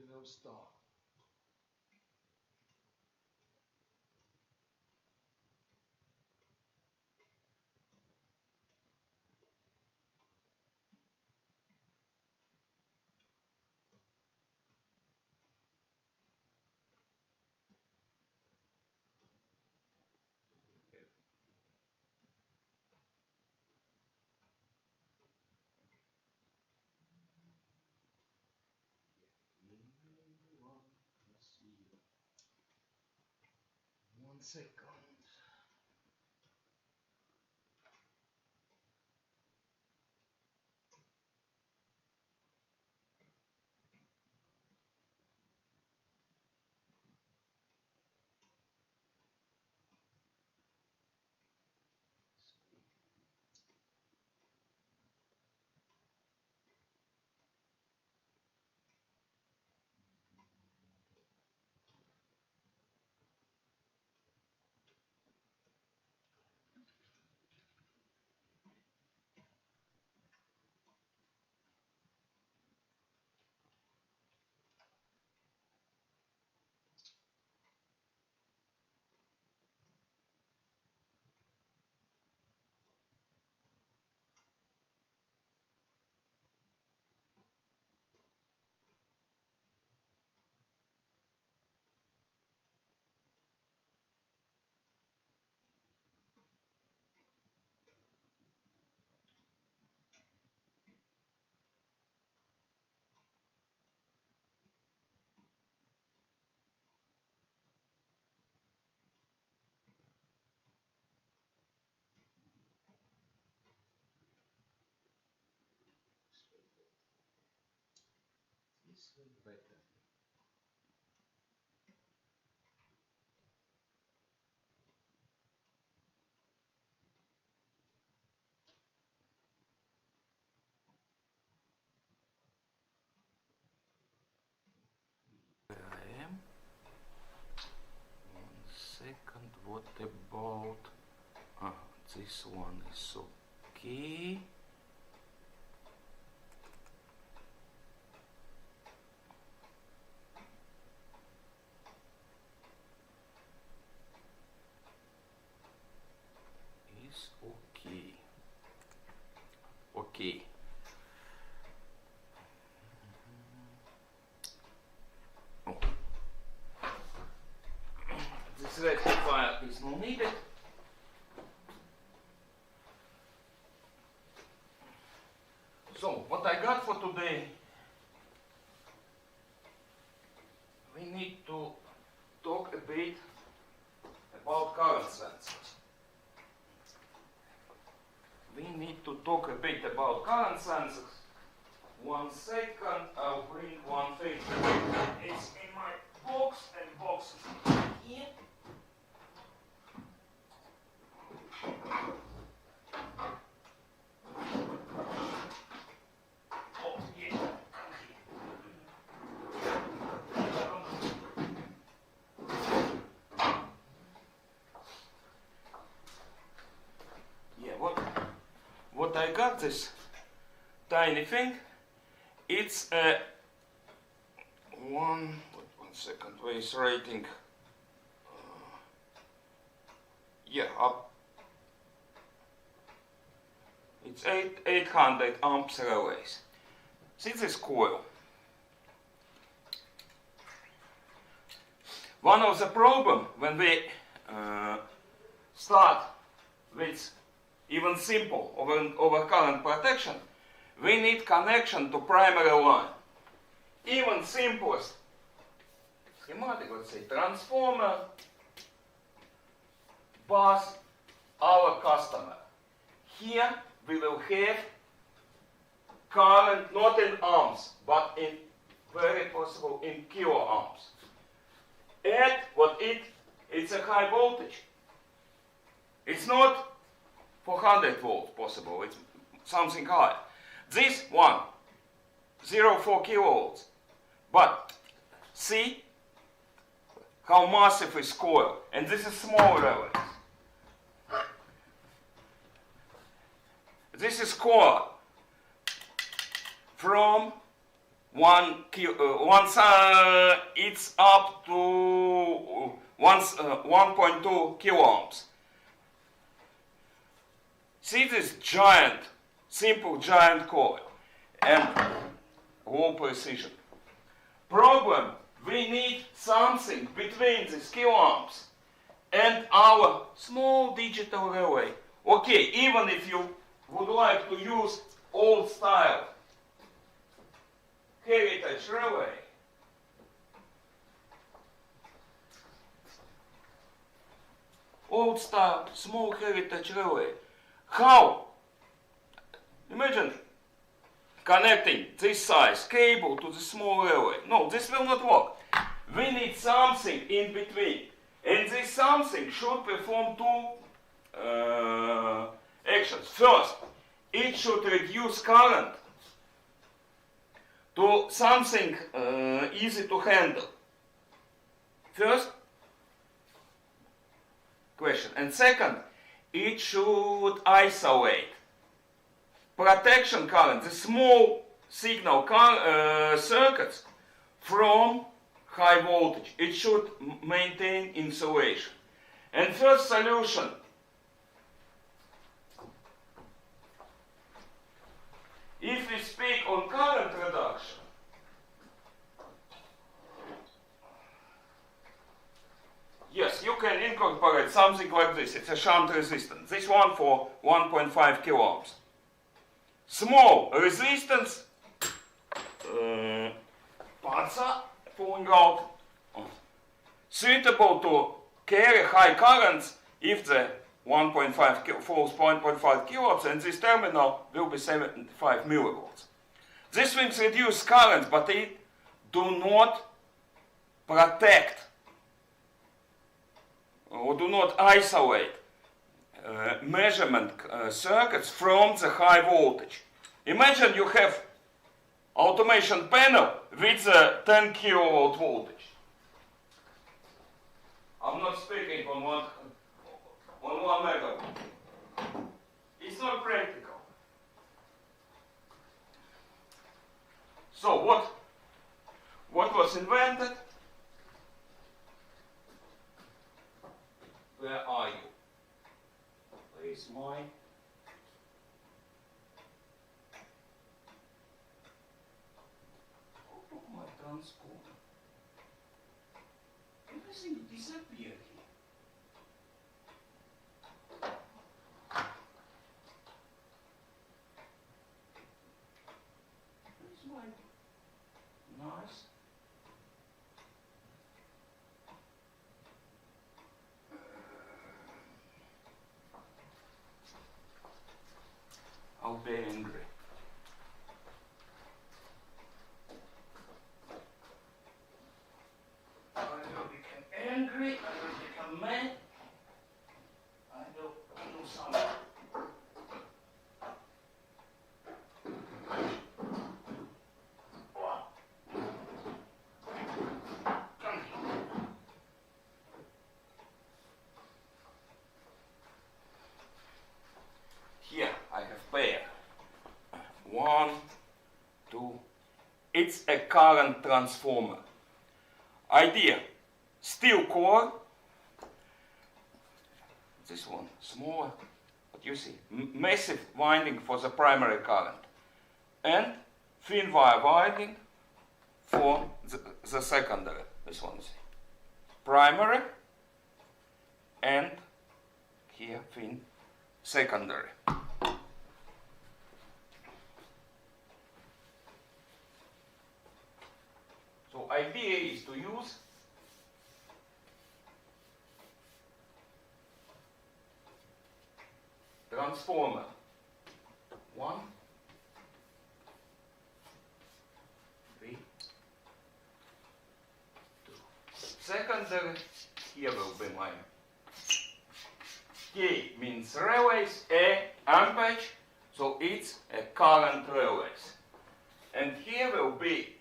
no start. One second. This way better. Where I am. 1 second. What about this one is okay. Is okay. Okay. Oh. This rectifier is not needed. So, what I got for today, we need to talk a bit about current sensors. We need to talk a bit about current sensors. 1 second, I'll bring one thing. It's in my box, and box is here. Oh, yeah. Yeah, what I got this tiny thing. It's a 1 second, waves rating. Yeah, up. It's 800 amps relays. This is coil. One of the problem when we start with even simple overcurrent protection, we need connection to primary line. Even simplest schematic, let's say transformer, bus, our customer. Here we will have current not in amps, but in very possible in kiloamps. And what it's a high voltage. It's not 400 volts possible, it's something higher. This one, 0.4 kilovolts. But see how massive is coil, and this is small relays. This is coil from it's up to 1.2 kiloamps. See this giant, simple giant coil and low precision. Problem, we need something between these kiloamps and our small digital relay. Okay, even if you would like to use old style heritage relay, old style small heritage relay, how? Imagine connecting this size cable to the small relay. No, this will not work. We need something in between. And this something should perform two actions. First, it should reduce current to something easy to handle. First question. And second, it should isolate protection current, the small signal circuits from high voltage. It should maintain insulation. And first solution, if we speak on current reduction, yes, you can incorporate something like this. It's a shunt resistance. This one for 1.5 kiloamps. Small resistance, parts are falling out, suitable to carry high currents if the 1.5 falls 0.5 kiloamps, and this terminal will be 75 millivolts. These things reduce current, but they do not protect or do not isolate measurement circuits from the high voltage. Imagine you have automation panel with a 10 kilovolt voltage. I'm not speaking on one megawatt. It's not practical. So what was invented? Where are you? Where is my transformer? Everything disappeared here. Where is my nice? I'll be angry. I will become angry, I will become mad, I will do something. Here I have pair. 1, 2. It's a current transformer. Idea: steel core. This one smaller, but you see, massive winding for the primary current, and thin wire winding for the secondary. This one is primary, and here thin secondary. So idea is to use transformer 1, 3, 2. Secondary, here will be my K means relays, A amperage, so it's a current relays. And here will be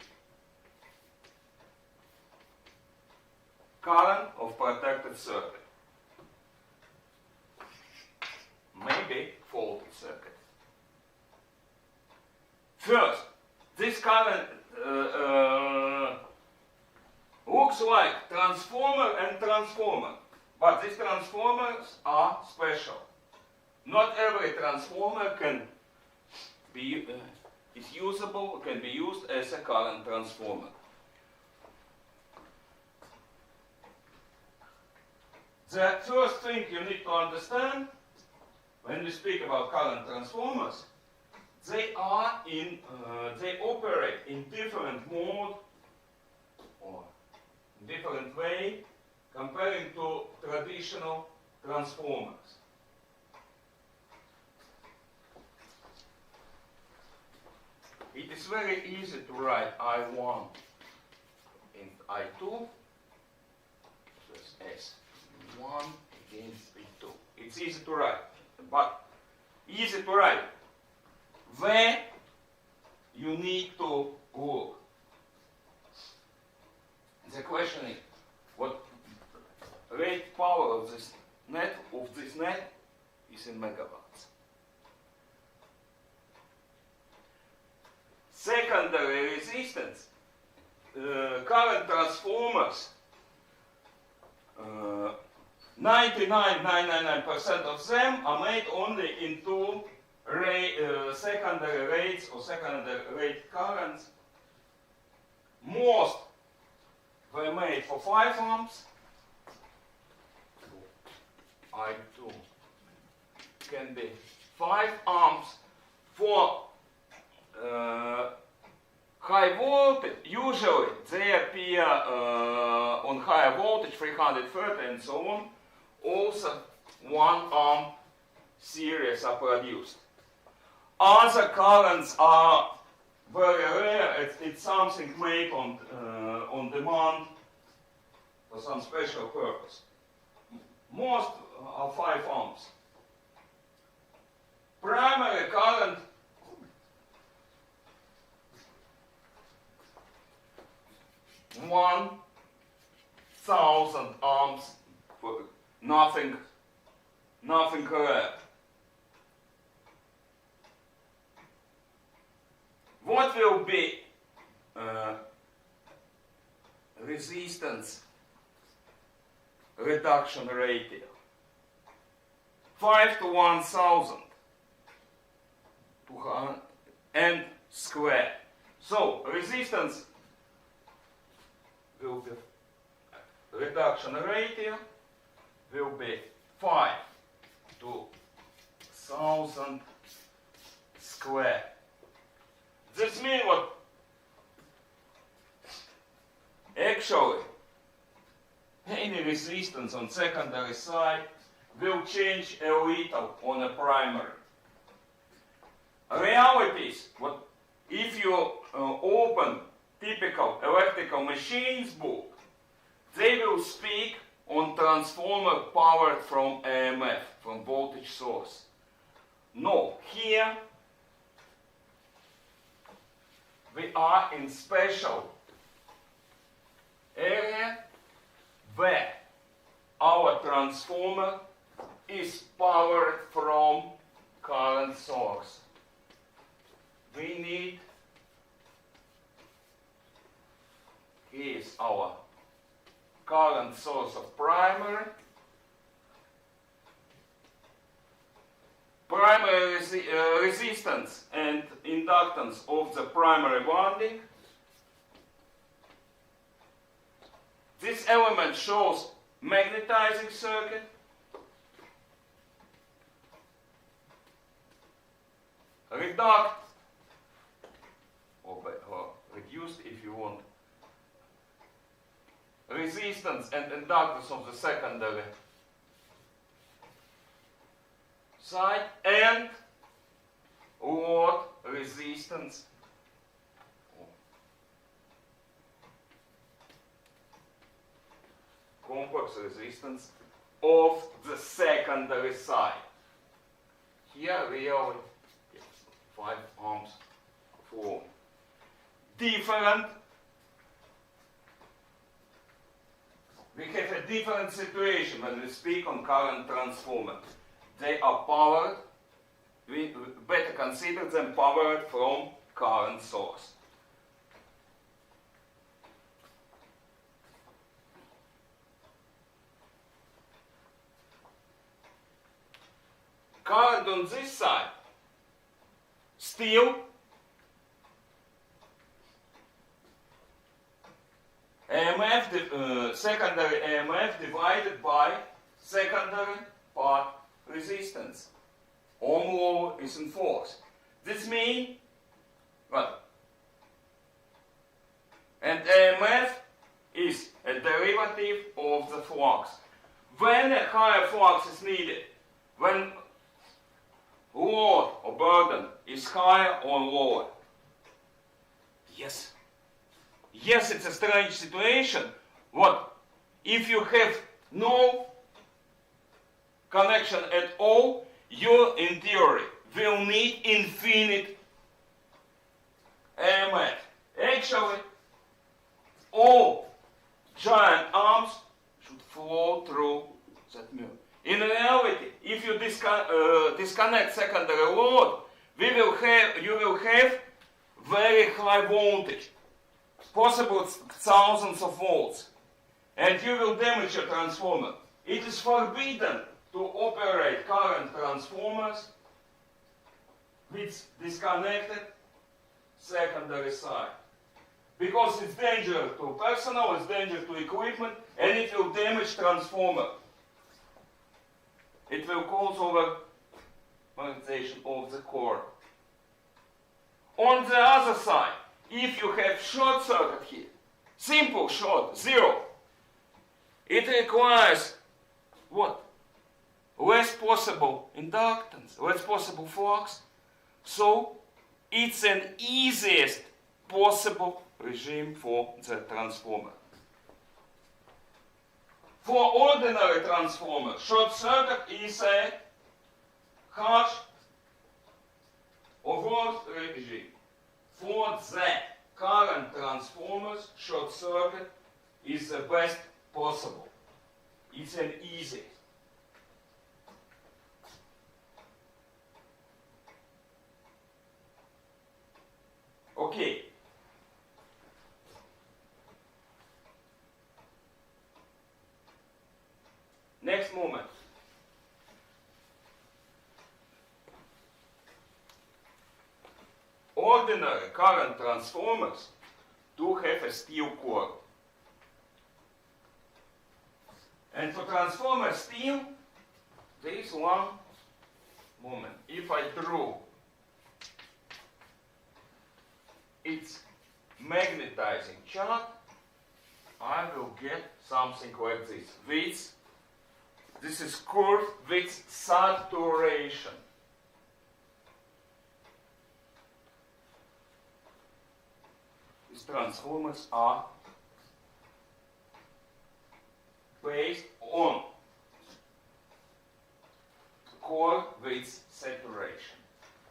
current of protected circuit. Maybe faulty circuit. First, this current looks like transformer and transformer, but these transformers are special. Not every transformer can be is usable, can be used as a current transformer. The first thing you need to understand when we speak about current transformers, they operate in different mode or different way comparing to traditional transformers. It is very easy to write I1 and I2 plus S1 against V2. It's easy to write, but easy to write. Where you need to look. The question is, what rate power of this net is in megawatts. Secondary resistance, current transformers, 99.999% of them are made only into secondary rates or secondary rate currents. Most were made for 5 amps. I2 can be 5 amps for high voltage. Usually they appear on higher voltage, 330 and so on. Also 1 amp series are produced. Other currents are very rare. It's something made on demand for some special purpose. Most are 5 amps. Primary current 1,000 amps, for nothing rare. What will be resistance reduction ratio? 5 to 1,000 and square. So resistance will be reduction ratio will be 5 to 1,000 square. This means what? Actually, any resistance on secondary side will change a little on a primary. Reality is, what if you open typical electrical machines book, they will speak on transformer powered from EMF, from voltage source. No, here we are in special area where our transformer is powered from current source. We need, here is our current source of primary. Primary resistance and inductance of the primary winding. This element shows magnetizing circuit. Reduct or reduced if you want. Resistance and inductance of the secondary side and load resistance complex resistance of the secondary side. Here we are 5 amps for different. We have a different situation when we speak on current transformer. They are powered, we better consider them powered from current source. current on this side still secondary EMF divided by secondary path resistance. Ohm law is enforced. This means what? And EMF is a derivative of the flux. When a higher flux is needed, when load or burden is higher or lower. Yes. Yes, it's a strange situation. What? If you have no connection at all, you, in theory, will need infinite EMF. Actually, all giant arms should flow through that mirror. In reality, if you disconnect secondary load, you will have very high voltage, possible thousands of volts, and you will damage your transformer. It is forbidden to operate current transformers with disconnected secondary side, because it's dangerous to personnel, it's dangerous to equipment, and it will damage transformer. It will cause over-magnetization of the core. On the other side, if you have short circuit here, simple short, zero, it requires what? Less possible inductance, less possible flux. So it's an easiest possible regime for the transformer. For ordinary transformer, short circuit is a harsh or worse regime. For the current transformers, short circuit is the best possible. It's an easy. Okay. Next moment. Ordinary current transformers do have a steel core. And for transformer steel, there is one moment. If I draw its magnetizing chart, I will get something like this. This is curve with saturation. These transformers are based on core with saturation.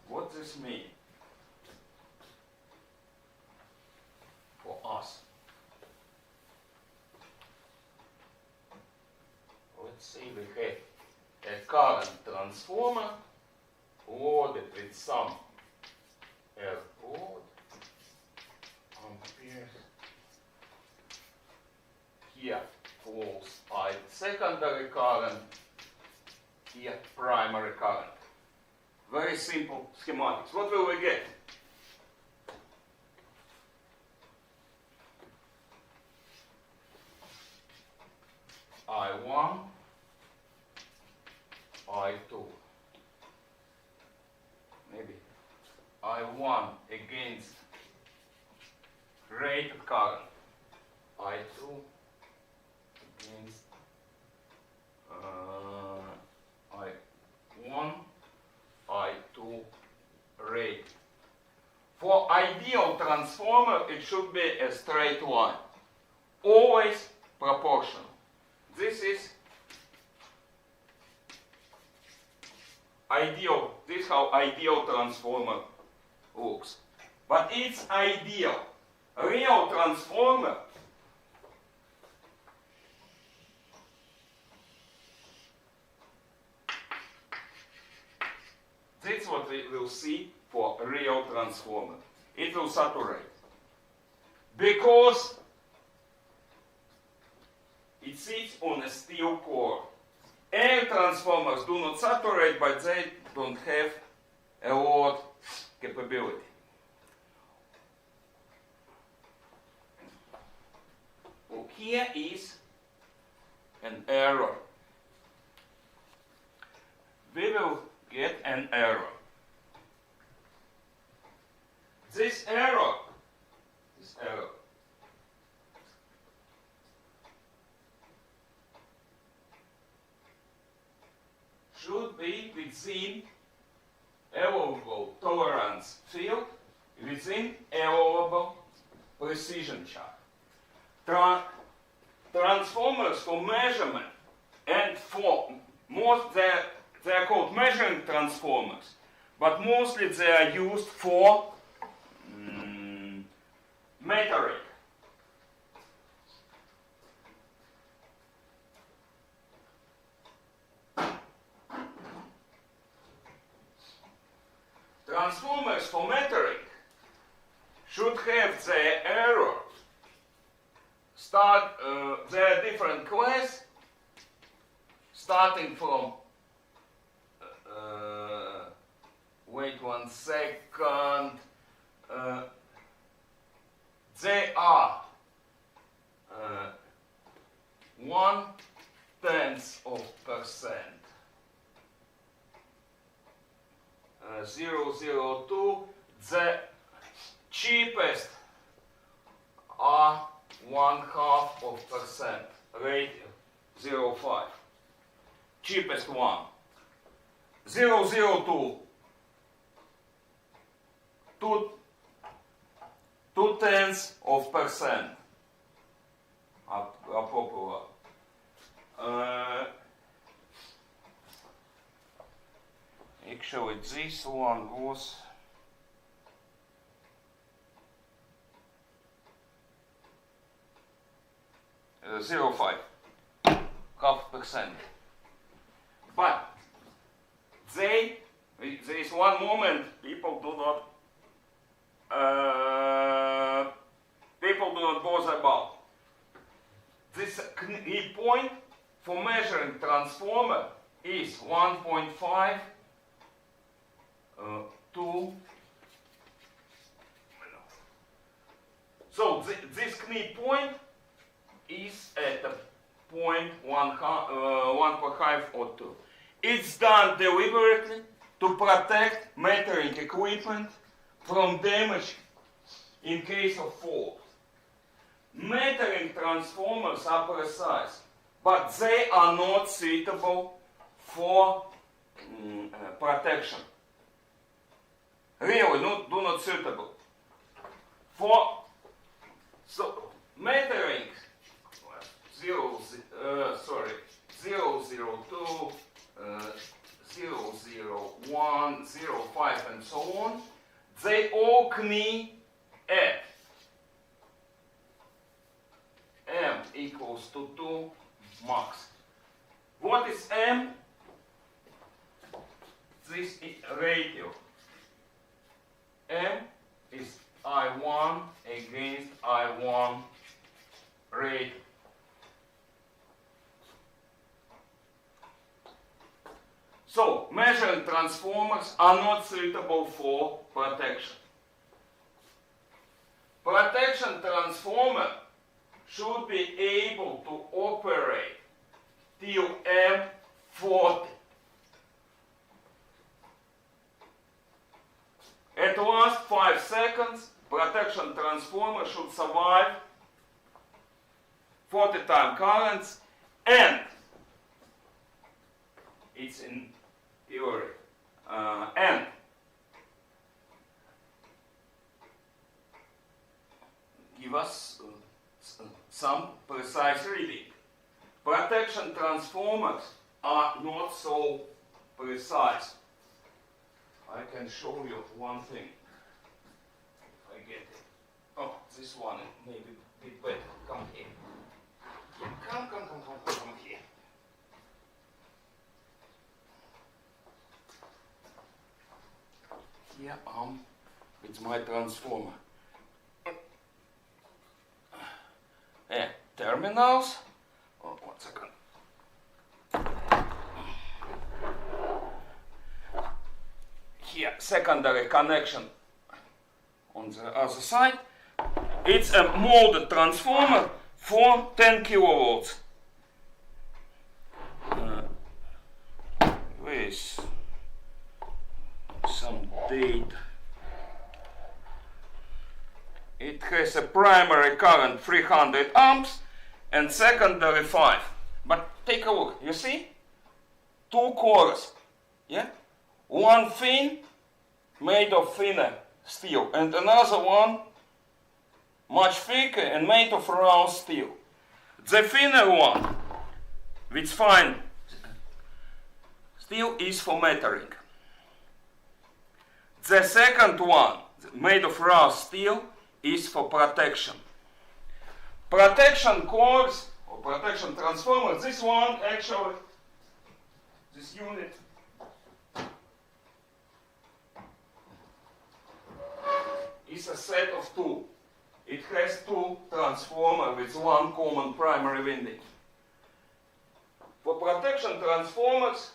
What does this mean for us? Let's say we have a current transformer loaded with some R load, amperes. Here flows I secondary current, here primary current. Very simple schematics. What will we get? I1, I2. Maybe I1 against rated current. I2 against I1, I2 rated. For ideal transformer, it should be a straight line, always proportional. This is ideal. This is how ideal transformer looks. But it's ideal. Real transformer this is what we will see for a real transformer. It will saturate. Because it sits on a steel core. Air transformers do not saturate, but they don't have a lot capability. Well, here is an error. We will get an error. This error should be within allowable tolerance field, within allowable precision chart. Transformers for measurement and for most they are called measuring transformers, but mostly they are used for metering. Transformers for metering should have their error. There are different class, starting from wait 1 second. They are 0.1%, 0.02. The cheapest are 0.5%, rate 0.5. Cheapest one. 0.02. 0.2% are popular. Actually, this one was 0.5, 0.5%. But there is one moment people do not bother about. This key point for measuring transformer is 1.5 to. So this key point is at a point 1.5 or 2. It's done deliberately to protect metering equipment from damage in case of fault. Metering transformers are precise, but they are not suitable for protection. Really, do not suitable. Metering 002, 001, 05, and so on, they all knee at M equals to 2 max. What is M? This is ratio. M is I1 against I1 ratio. So, measuring transformers are not suitable for protection. Protection transformer should be able to operate till M40. At last 5 seconds, protection transformer should survive 40 time currents, and it's in theory, and give us some precise reading. Protection transformers are not so precise. I can show you one thing. If I get it. Oh, this one maybe a bit better. Come here. Come here. Here with my transformer. Terminals. Oh, 1 second. here secondary connection on the other side. It's a molded transformer for 10 kilovolts. With some date. It has a primary current 300 amps and secondary 5. But take a look, you see? Two cores, yeah? One thin, made of thinner steel, and another one much thicker and made of round steel. The thinner one, with fine steel, is for metering. The second one, made of round steel, is for protection. Protection cores or protection transformers, this one actually, this unit, is a set of two. It has two transformers with one common primary winding. For protection transformers,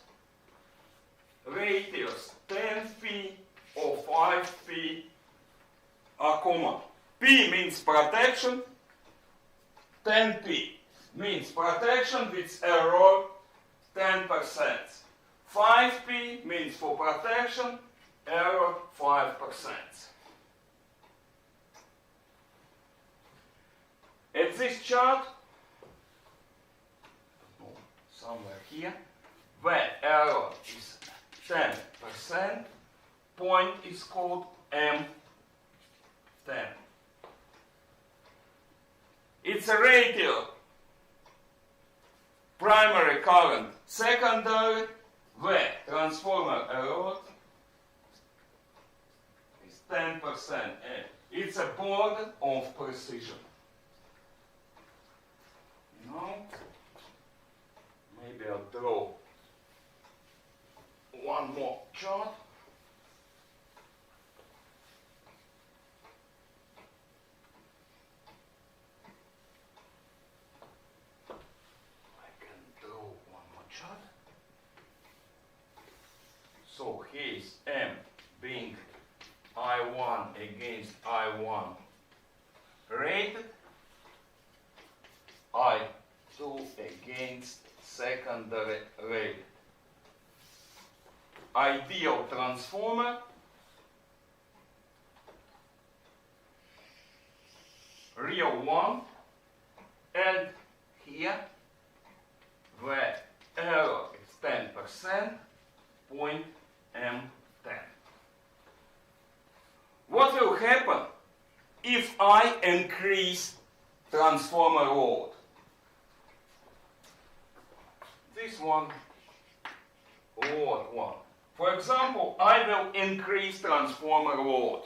ratios 10P or 5P are common. P means protection, 10P means protection with error 10%. 5P means for protection, error 5%. At this chart, somewhere here, where error is 10%, point is called M10. It's a radial primary current, secondary, where transformer error is 10%. It's a border of precision. Now, maybe I'll draw one more chart. So here is M being I1 against I1 rated, I2 against secondary rated. Ideal transformer, real one, and here where error is 10%, point M10. What will happen if I increase transformer load? This one, load 1. For example, I will increase transformer load.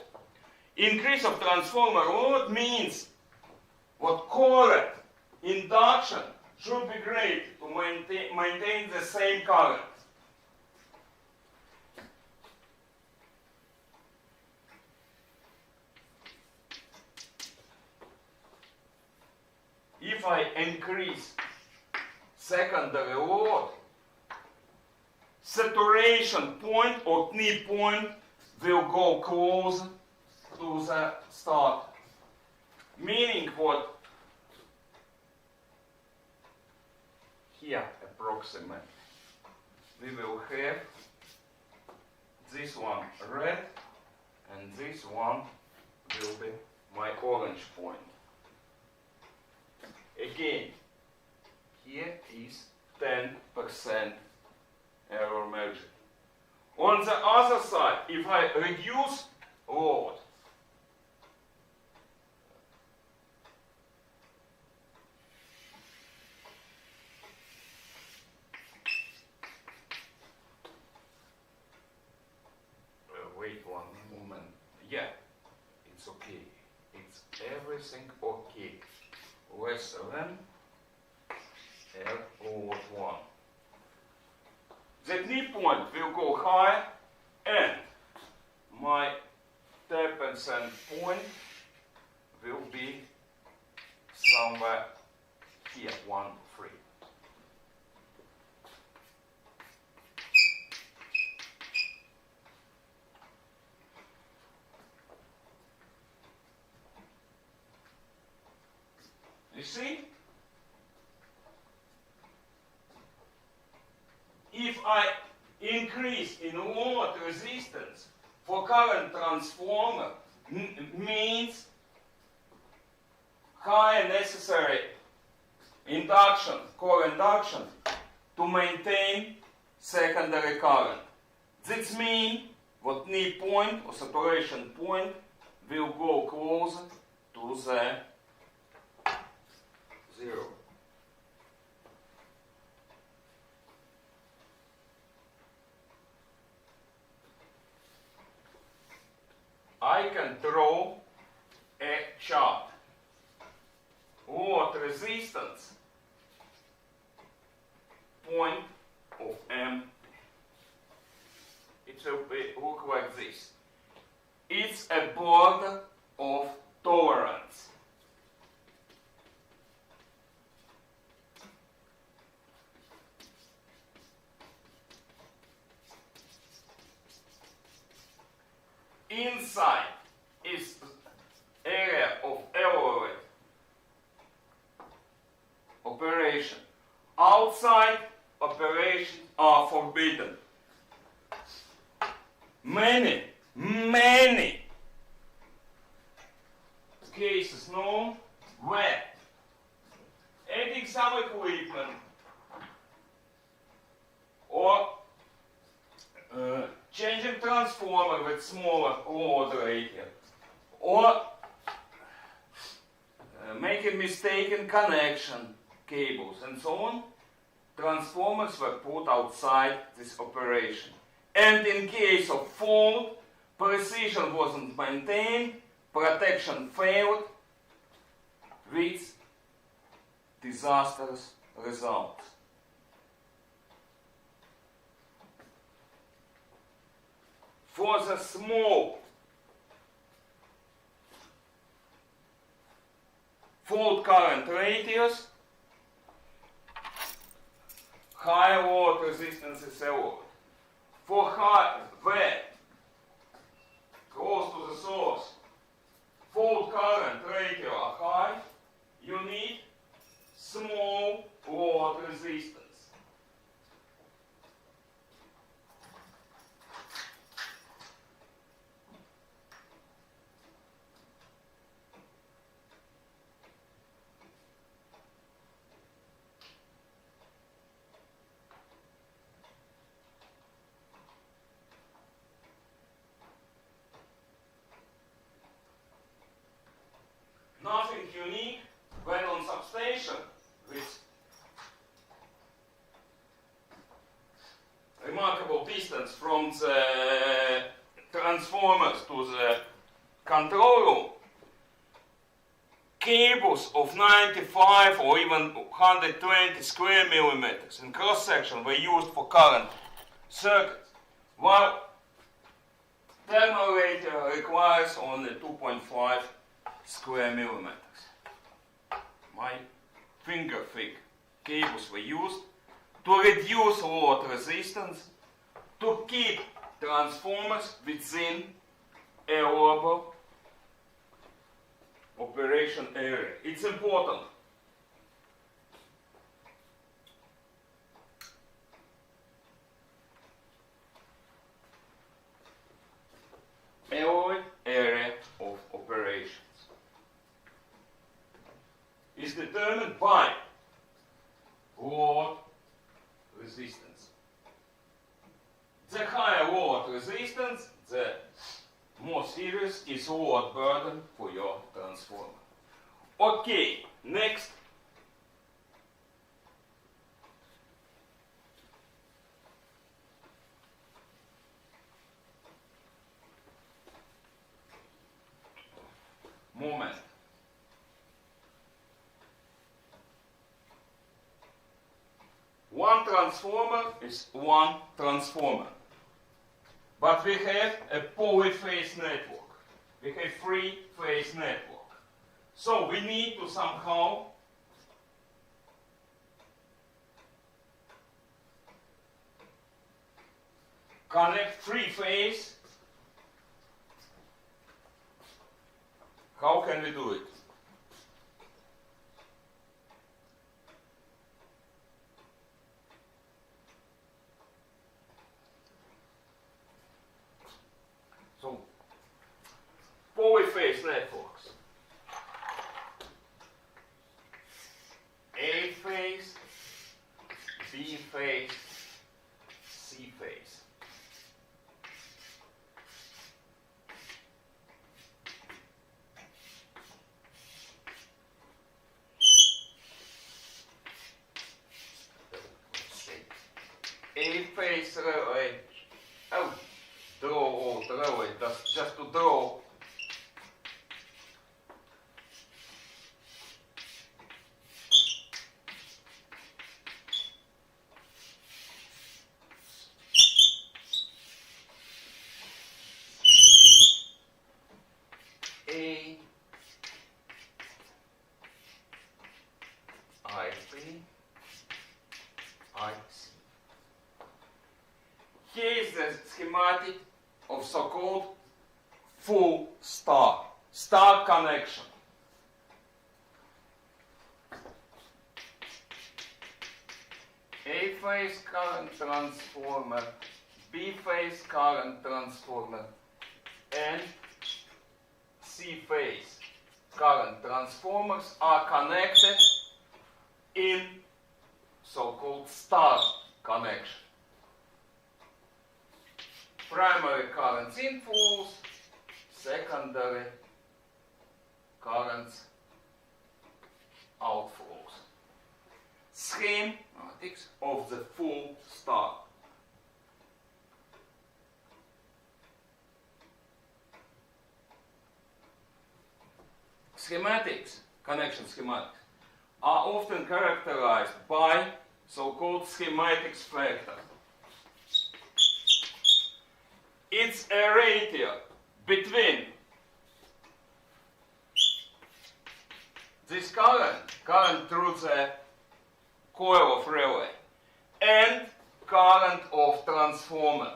Increase of transformer load means what current induction should be great to maintain the same current. If I increase secondary load, saturation point or knee point will go closer to the start. Meaning what? Here approximately we will have this one red and this one will be my orange point. Again, here is 10% error margin. On the other side, if I reduce load, wait one moment. Yeah, it's okay. It's everything okay. Less than L over 1. The knee point will go higher and my 10% point will be somewhere here, 1, 3. You see? If I increase in load resistance for current transformer means higher necessary induction, core induction to maintain secondary current. This means what knee point or saturation point will go closer to the zero. I can draw a chart. Load resistance point of M. It will look like this. It's a border of tolerance. Inside is area of elevate operation. Outside operations are forbidden. Many cases known where adding some equipment or changing transformer with smaller load rating or making mistaken connection cables and so on, transformers were put outside this operation. And in case of fault, precision wasn't maintained, protection failed, with disastrous results. For the small fault current radius, high load resistance is allowed. For high, where close to the source, fault current ratio are high, you need small load resistance. Nothing unique when on substation with remarkable distance from the transformers to the control room, cables of 95 or even 120 square millimeters in cross section were used for current circuits, while thermal radiator requires only 2.5 square millimeters. My finger thick cables were used to reduce load resistance, to keep transformers within allowable operation area. It's important. Allowed area of operations is determined by load resistance. The higher load resistance, the more serious is load burden for your transformer. Okay, next. Moment. One transformer is one transformer. But we have a polyphase network. We have three-phase network. So we need to somehow connect three-phase. How can we do it? A phase relay. Oh, draw out relay, just to draw. A I3 IC. Here is the schematic of so-called full star connection. A phase current transformer, B phase current transformer, and C phase current transformers are connected in so-called star connection. Primary currents inflows, secondary currents outflows. Schematics of the full star. Schematics, connection schematics, are often characterized by so-called schematics factor. It's a ratio between this current through the coil of relay, and current of transformer.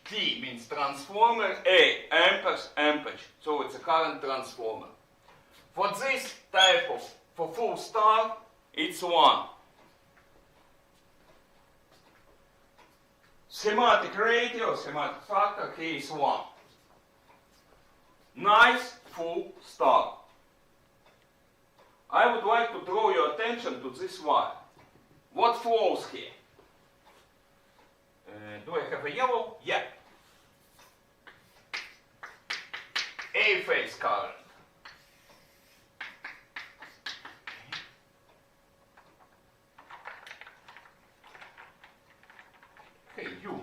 T means transformer, A, amperage, so it's a current transformer. For this type of, for full star, it's 1. Schematic ratio, schematic factor, here is 1. Nice full star. I would like to draw your attention to this wire. What flows here? Do I have a yellow? Yeah. A phase current. Hey, you.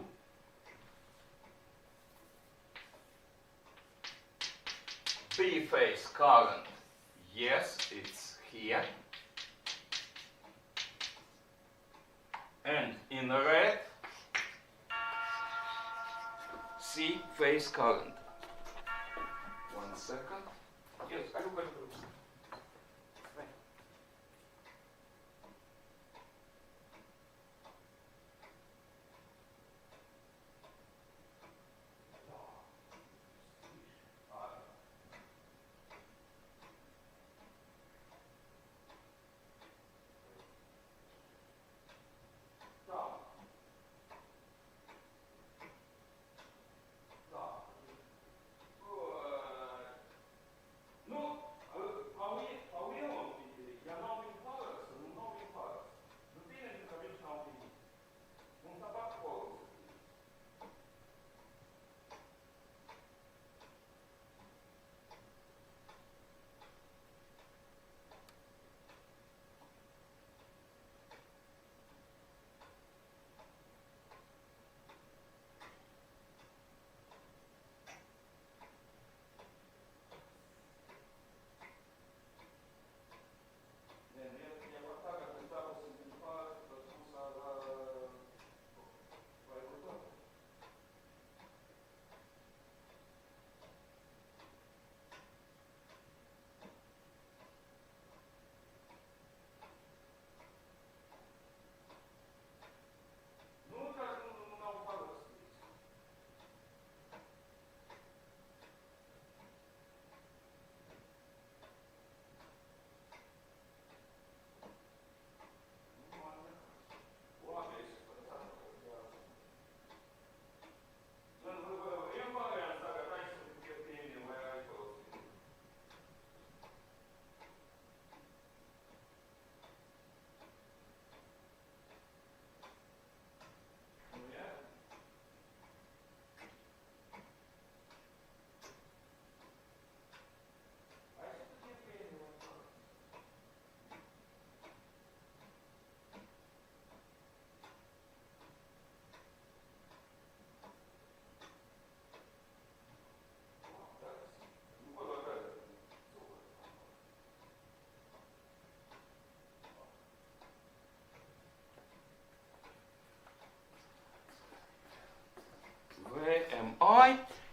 B phase current. Yes, it's here. And in red, C phase current. 1 second. Yes, I look.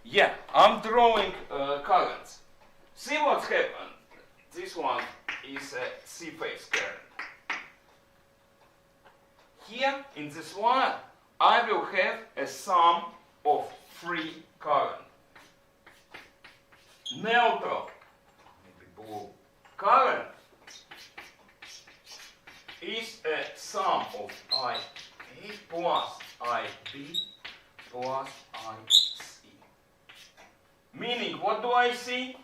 Yeah, I'm drawing currents. See what's happened? This one is a C-phase current. Here, in this wire, I will have a sum of free current. Neutral, maybe blue, current is a sum of IA plus IB plus IC. Meaning, what do I see?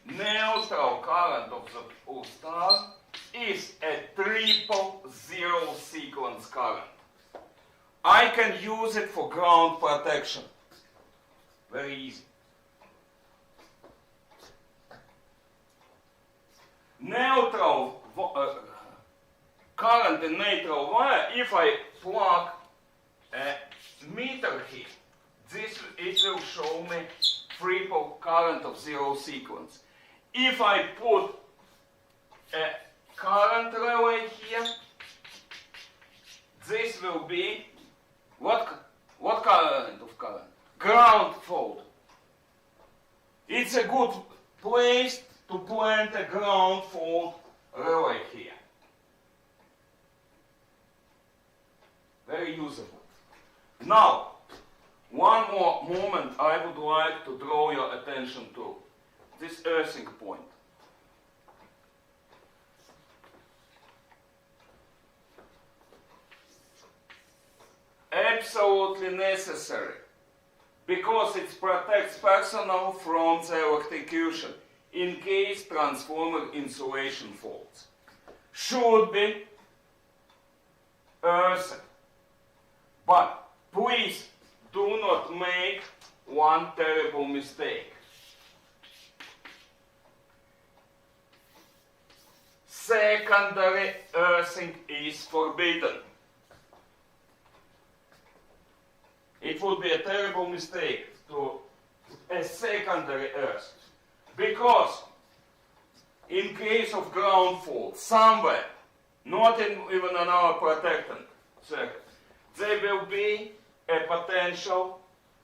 Neutral current of the pole star is a triple zero sequence current. I can use it for ground protection. Very easy. Neutral current in neutral wire, if I plug a meter here, it will show me triple current of zero sequence. If I put a current relay here, this will be what kind of current? Ground fault. It's a good place to plant a ground fault relay here. Very usable. Now, one more moment I would like to draw your attention to. This earthing point. Absolutely necessary, because it protects personnel from the electrocution in case transformer insulation faults. Should be earthed. But please do not make one terrible mistake. Secondary earthing is forbidden. It would be a terrible mistake to a secondary earth, because in case of ground fault somewhere, not even on our protectant circuit, there will be a potential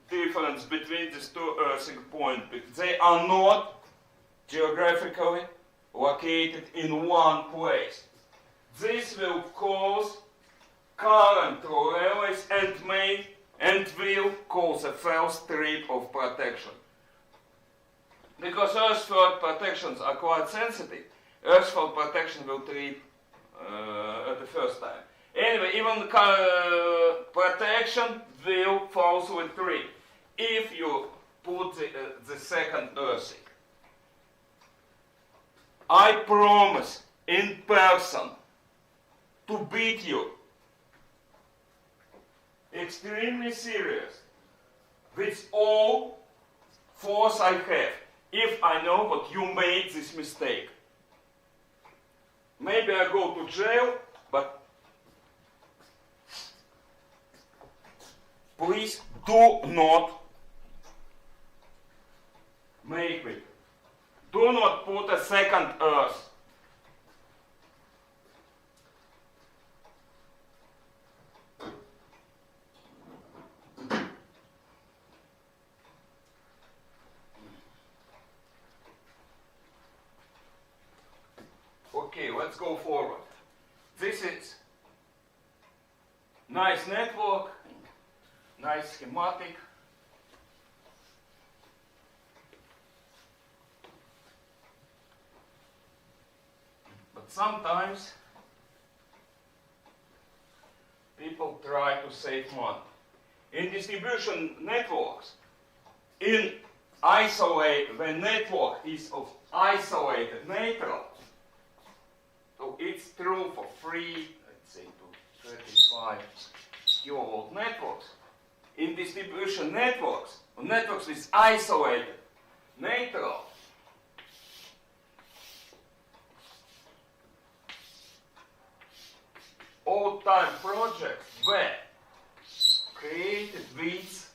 difference between these two earthing points. They are not geographically located in one place. This will cause current through relays and will cause a false strip of protection. Because earthwork protections are quite sensitive, earthwork protection will trip at the first time. Anyway, even protection will falsely trip if you put the second earthing. I promise in person to beat you. Extremely serious. With all force I have, if I know that you made this mistake. Maybe I go to jail, but please do not make it. Do not put a second earth. Okay, let's go forward. This is nice network, nice schematic. But sometimes people try to save money. In distribution networks, when network is of isolated neutral, so it's true for 3, let's say, to 35 kilovolt networks. In distribution networks, or networks with isolated neutral, old-time projects were created with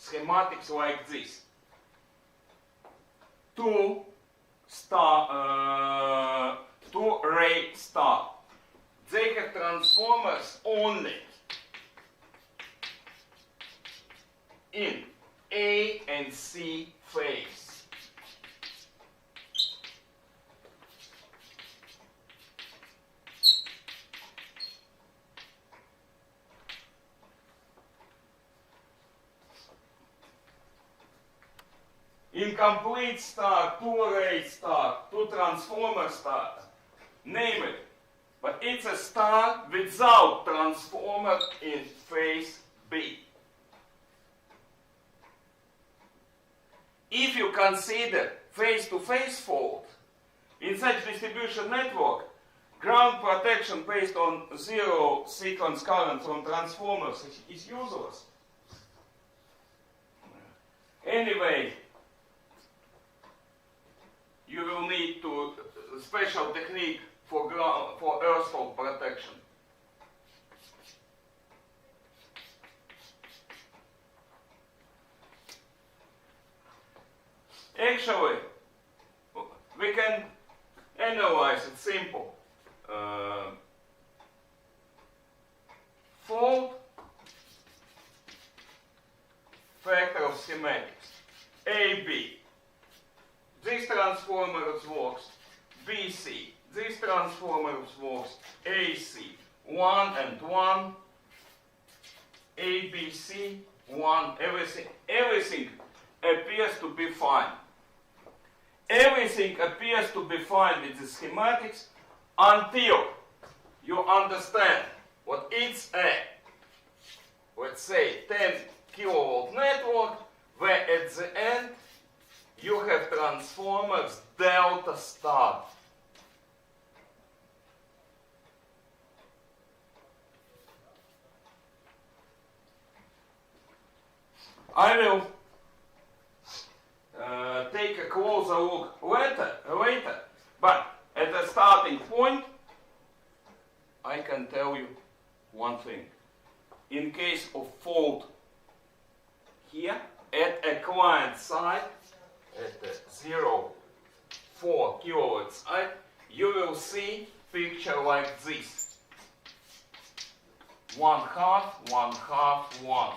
schematics like this. To 2-ray star. They have transformers only in A and C phase. Incomplete star, 2-ray star, 2-transformer star, name it. But it's a star without transformer in phase B. If you consider phase-to-phase fault, in such distribution network, ground protection based on zero sequence current from transformers is useless. Anyway, you will need to special technique for earth fault protection. Actually, we can analyze it simple. Fault factor of schematics. AB. This transformer works. BC. This transformer works. AC. 1 and 1. ABC. 1. Everything appears to be fine. Everything appears to be fine with the schematics until you understand what it's a, let's say, 10 kilovolt network, where at the end you have transformers delta star. I will take a closer look later, but at the starting point, I can tell you one thing. In case of fault here, at a client side, at the 0.4 kilowatt side, you will see picture like this. 1/2, 1/2, 1.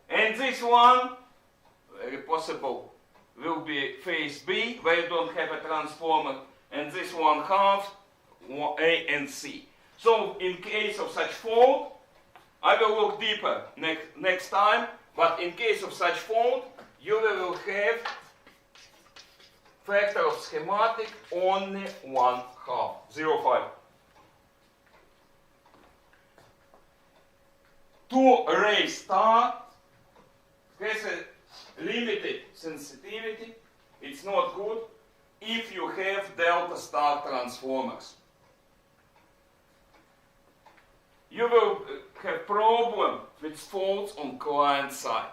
And this one, very possible, will be phase B, where you don't have a transformer, and this 1/2, A and C. So in case of such fault, I will look deeper next time, but in case of such fault, you will have factor of schematic only 1/2, 0.5. 2-ray star has a limited sensitivity. It's not good if you have delta star transformers. You will have problem with faults on client side.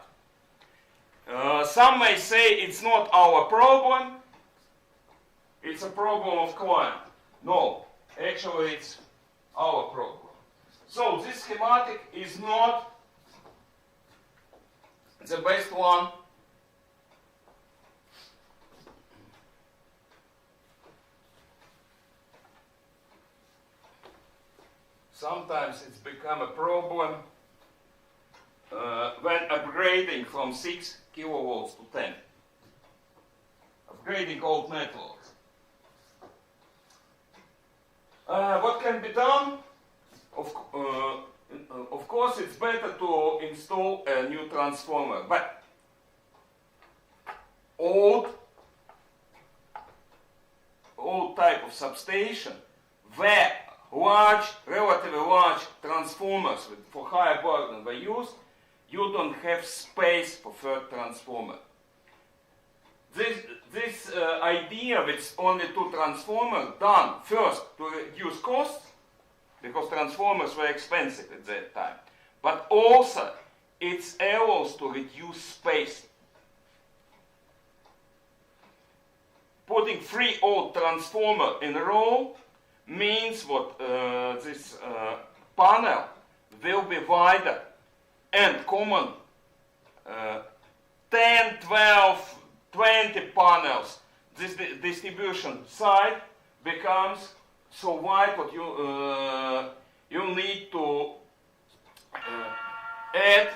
Some may say it's not our problem, it's a problem of client. No, actually it's our problem. So this schematic is not the best one. Sometimes it's become a problem when upgrading from 6 kilovolts to 10. Upgrading old networks. What can be done? Of course, it's better to install a new transformer, but old type of substation where relatively large transformers for higher burden were used, you don't have space for third transformer. This idea with only 2 transformers done first to reduce costs, because transformers were expensive at that time, but also it allows to reduce space. Putting 3 old transformers in a row means what this panel will be wider and common 10, 12, 20 panels. This distribution side becomes so wide what you need to add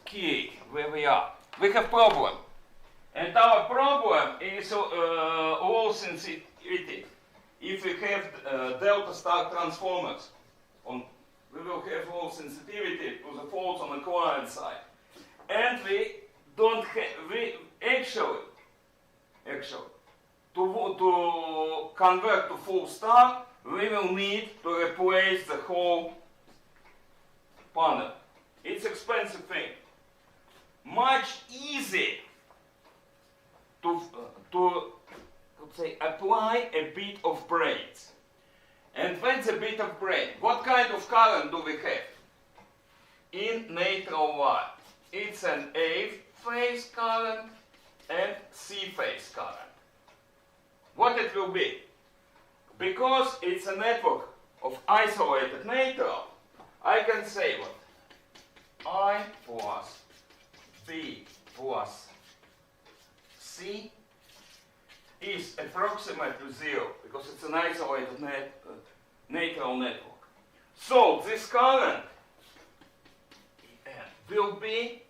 okay, where we are. We have problem. And our problem is low sensitivity. If we have delta star transformers, we will have low sensitivity to the faults on the client side. And we don't have, to convert to full star, we will need to replace the whole panel. It's expensive thing. Much easier to let's say, apply a bit of brains. And what's a bit of brain? What kind of current do we have in neutral wire? It's an A phase current and C phase current. What it will be? Because it's a network of isolated neutral, I can say what? I plus B plus C is approximately 0 because it's an isolated neutral network. So this current will be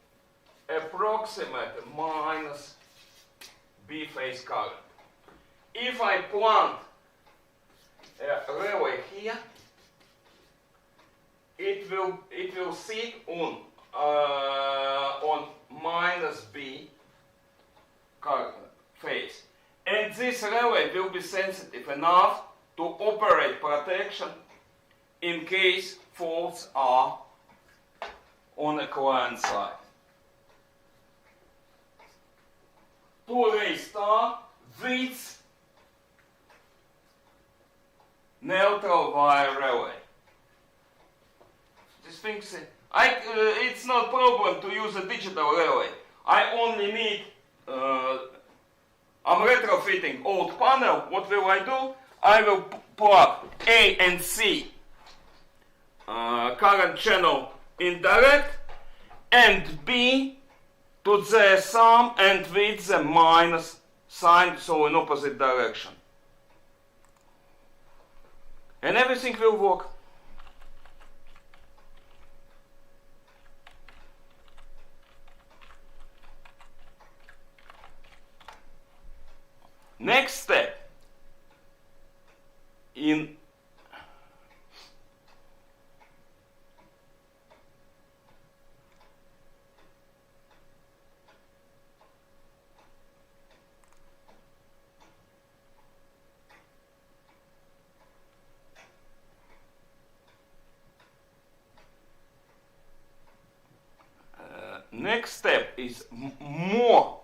approximately minus B phase current. If I plant a relay here, it will sit on minus B current phase. And this relay will be sensitive enough to operate protection in case faults are on the client side. To restart this neutral wire relay. This thing, it's not problem to use a digital relay. I only need, I'm retrofitting old panel. What will I do? I will plug A and C current channel in direct and B to the sum and with the minus sign, so in opposite direction. And everything will work. Next step in next step is more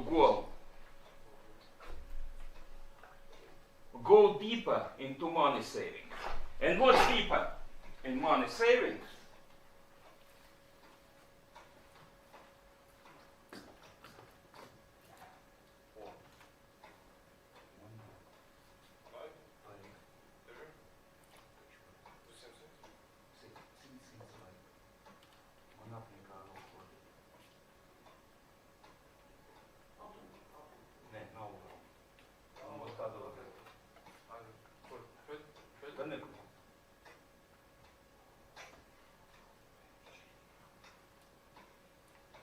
goal. Go deeper into money saving. And what's deeper in money saving?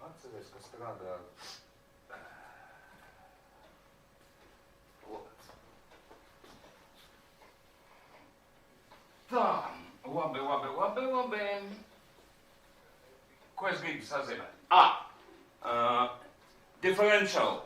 Atceries, ka strādā. Tā, labi. Ko es gribu sazināt? Differential.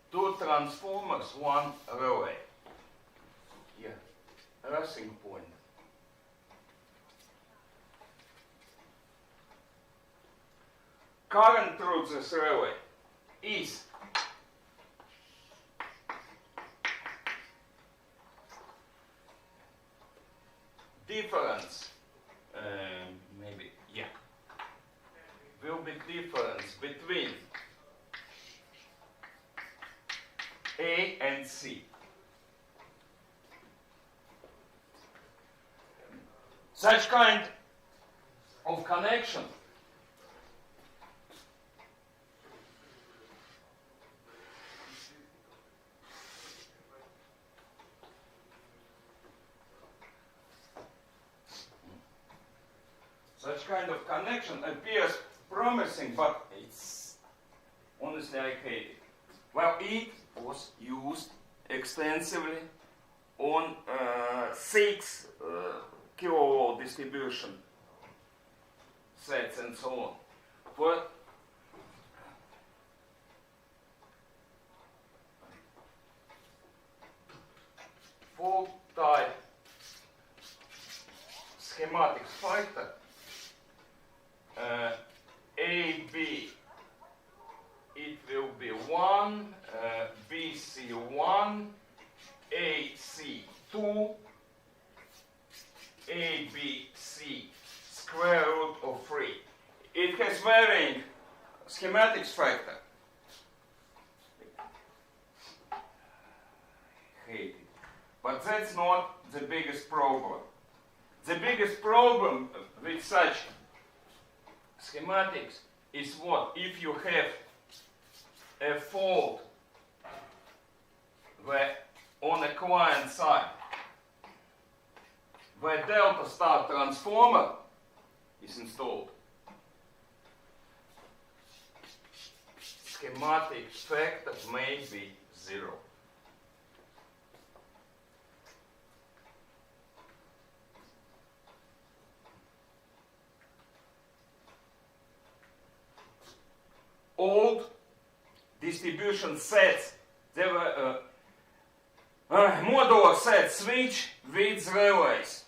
Two transformers, one relay. Yeah, racing point. Current through this relay is difference, will be difference between A and C. Such kind of connection appears promising, but it's honestly I hate it. Well, it was used extensively on 6 kilowatt distribution sets and so on. For full type schematic factor, AB, it will be 1, BC 1, AC 2, ABC square root of 3. It has varying schematics factor. Hate it. But that's not the biggest problem. The biggest problem with such schematics is what? If you have a fault where on the client side where delta star transformer is installed, schematic factor may be 0. Old distribution sets, there were modular set switch with relays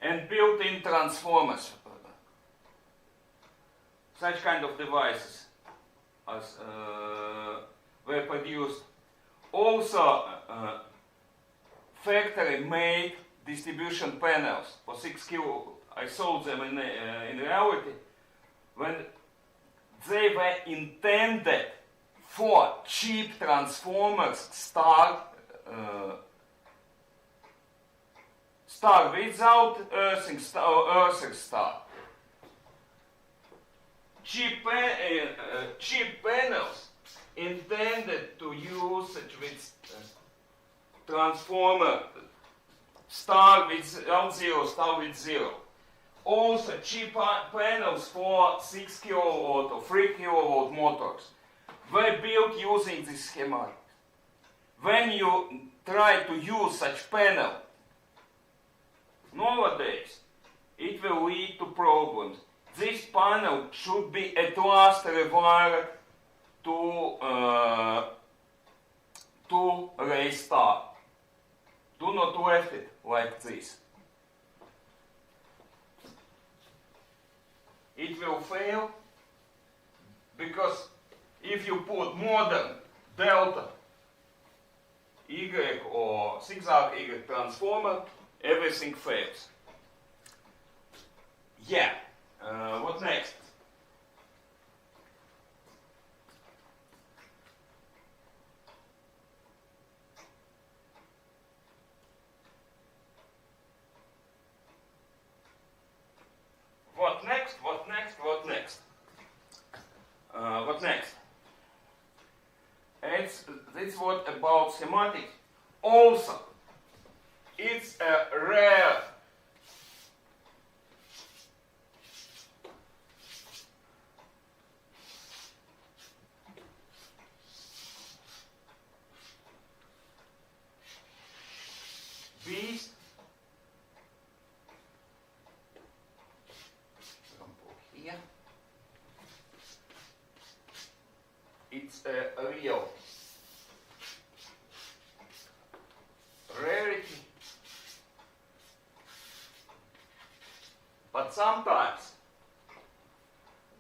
and built-in transformers. Such kind of devices as were produced. Also, factory-made distribution panels for 6 kilowatt. I saw them in reality when they were intended for cheap transformers, star without earthing star. Cheap panels intended to use it with transformer, star without 0, star with 0. Also cheap panels for 6 kilowatt or 3 kilowatt motors were built using this schematic. When you try to use such panel nowadays it will lead to problems. This panel should be at last rewired to restart. Do not left it like this. It will fail because if you put modern delta Y or zigzag Y transformer, everything fails. Yeah. What next? What next? What next? What next? What next? It's what about schematics. Also, it's a rare beast. Example here. It's a real rarity, but sometimes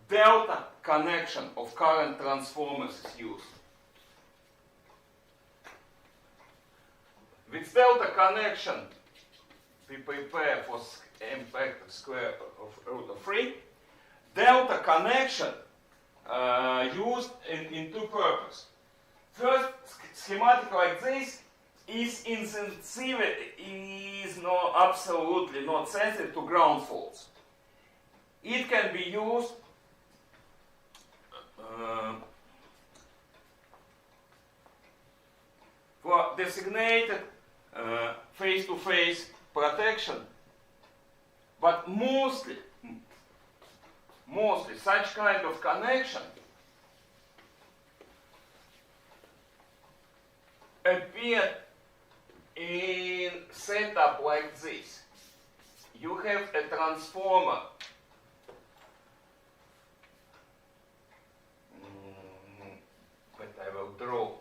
delta connection of current transformers is used. With delta connection, we prepare for m factor square of root of 3. Delta connection used in two purposes. First, schematic like this is insensitive, is absolutely not sensitive to ground faults. It can be used for designated face-to-face protection, but mostly such kind of connection appear in setup like this. You have a transformer but I will draw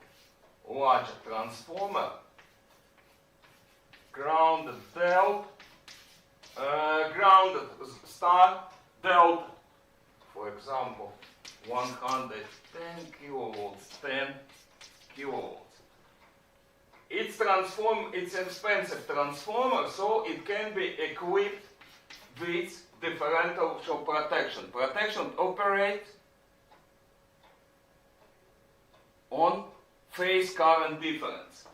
larger transformer, grounded delta, grounded star delta, for example 110 kilovolts, 10 kilovolts. It's an expensive transformer, so it can be equipped with differential protection. Protection operates on phase current difference.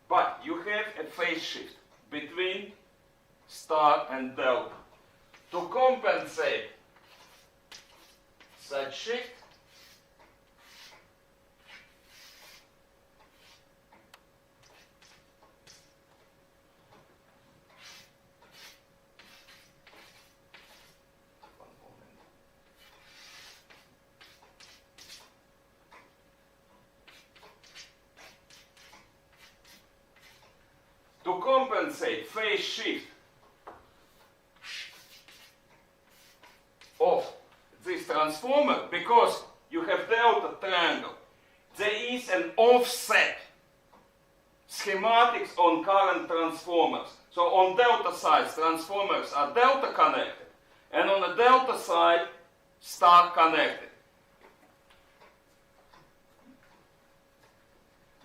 But you have a phase shift between star and delta. To compensate such shift, phase shift of this transformer, because you have delta triangle, there is an offset schematics on current transformers. So on delta side, transformers are delta connected, and on the delta side, star connected.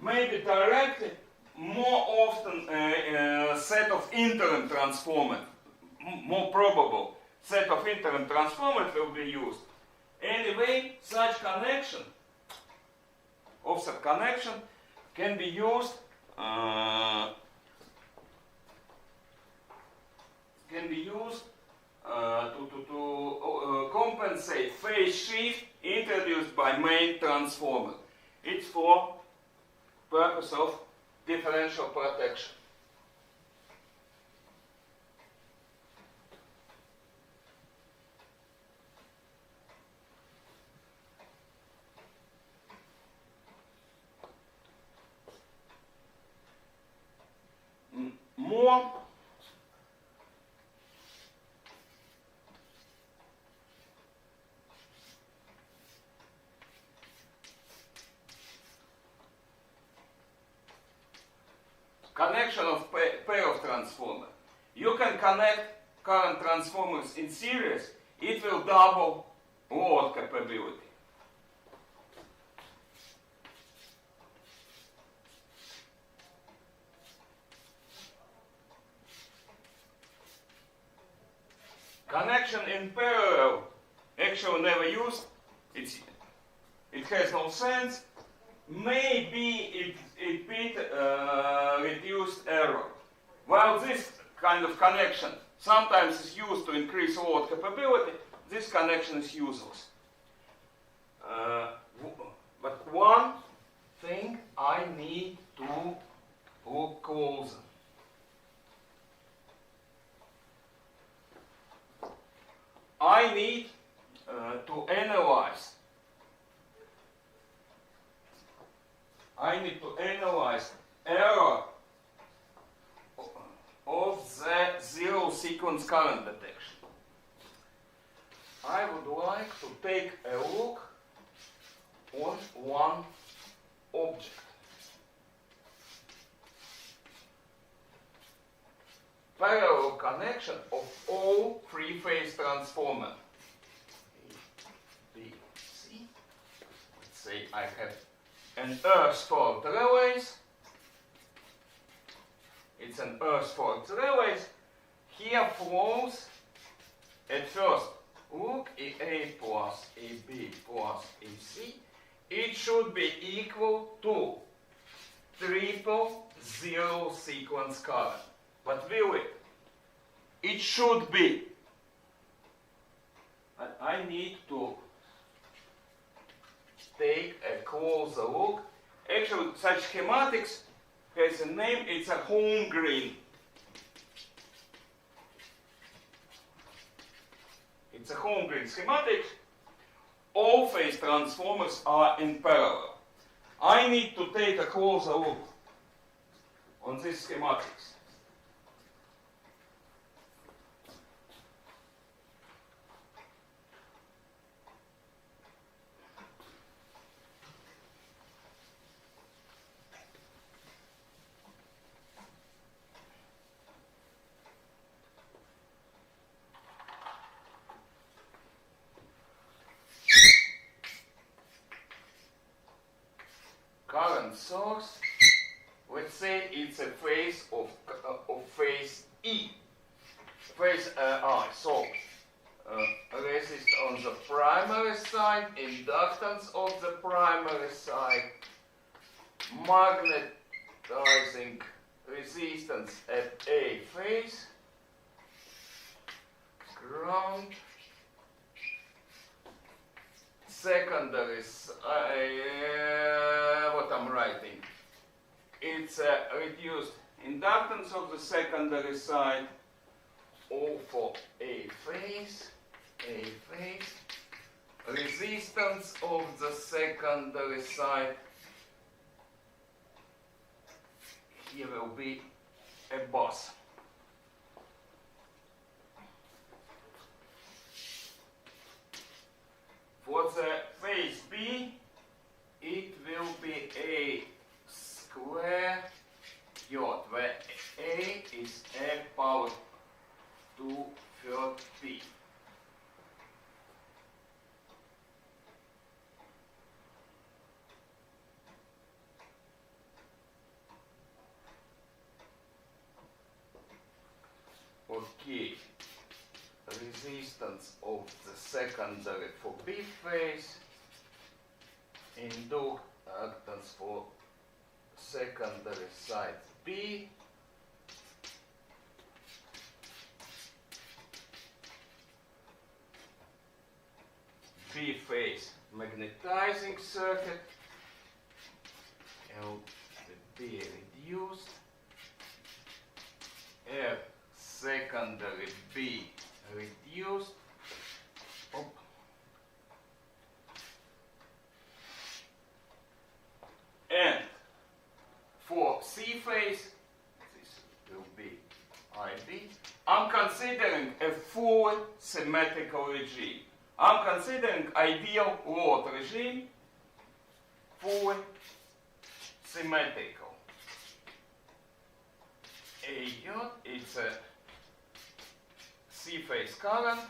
Maybe directly, more often set of interim transformers, more probable set of interim transformers will be used. Anyway, such connection, offset connection, can be used to compensate phase shift introduced by main transformer. It's for purpose of differential protection. connection of pair of transformer. You can connect current transformers in series, it will double load capability. Connection in parallel, actually never used, it has no sense. Maybe it beat reduced error. While this kind of connection sometimes is used to increase load capability, this connection is useless. But one thing I need to look closer. I need to analyze. Error of the zero sequence current detection. I would like to take a look on one object. Parallel connection of all three-phase transformer. A, B, C. Let's say I have an earth-fault relays. It's an earth-fault relays. Here flows at first. Look, A plus AB plus AC. It should be equal to triple zero sequence current. But will it? It should be. But I need to take a closer look. Actually, such schematics has a name, it's a Holmgren. It's a Holmgren schematic. All phase transformers are in parallel. I need to take a closer look on these schematics. Current source, let's say it's a phase of phase E. Phase I. So resist on the primary side, inductance of the primary side, magnetizing resistance at A phase, ground, secondary what I'm writing. It's a reduced inductance of the secondary side, O for A phase, resistance of the secondary side. Here will be a bus. For the phase B, it will be A square yacht, where A is A power 2/3. Okay. Resistance of the secondary for B phase, inductance for secondary side B, B phase magnetizing circuit, L B reduced, F secondary B reduced. And for C phase, this will be IB. I'm considering a full symmetrical regime. I'm considering ideal load regime, fully symmetrical. AJ, it's a C-phase current,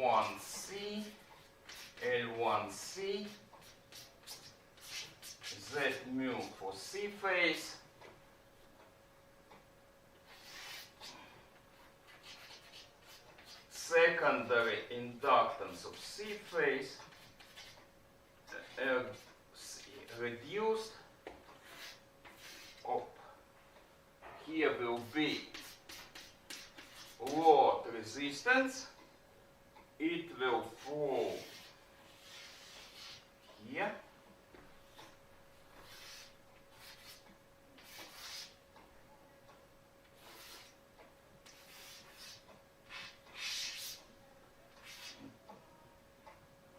F1C, L1C, Z mu for C-phase, secondary inductance of C-phase, reduced. Here will be load resistance. It will flow here.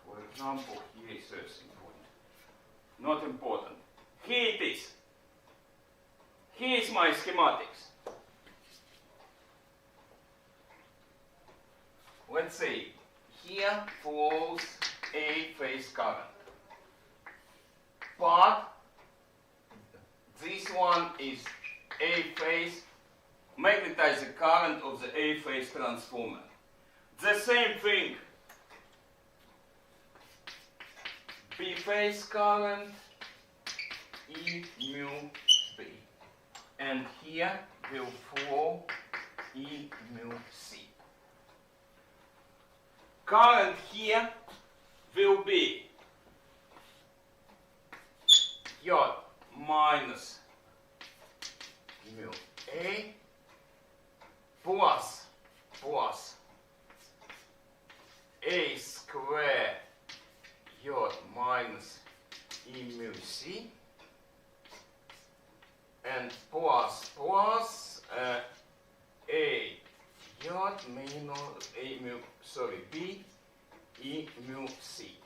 For example, here is sourcing point. Not important. Here it is. Here is my schematics. Let's say here flows A phase current. But this one is A phase magnetizing current of the A phase transformer. The same thing. B phase current, E mu B. And here will flow E mu C. Current here will be J minus mu A plus A square J minus E mu C and plus A J minus A mu, sorry, B E mu C.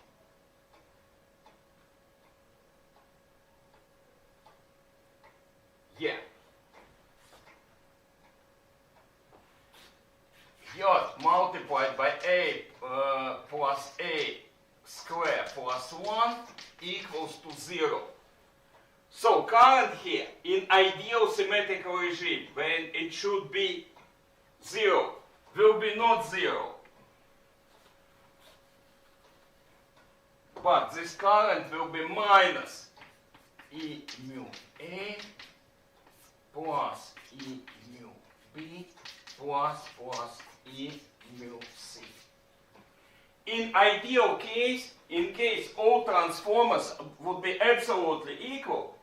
Yeah. J multiplied by A plus A square plus 1 equals to 0. So current here in ideal symmetrical regime, when it should be 0, will be not 0. But this current will be minus E mu A plus E mu B plus E mu C. In ideal case, in case all transformers would be absolutely equal,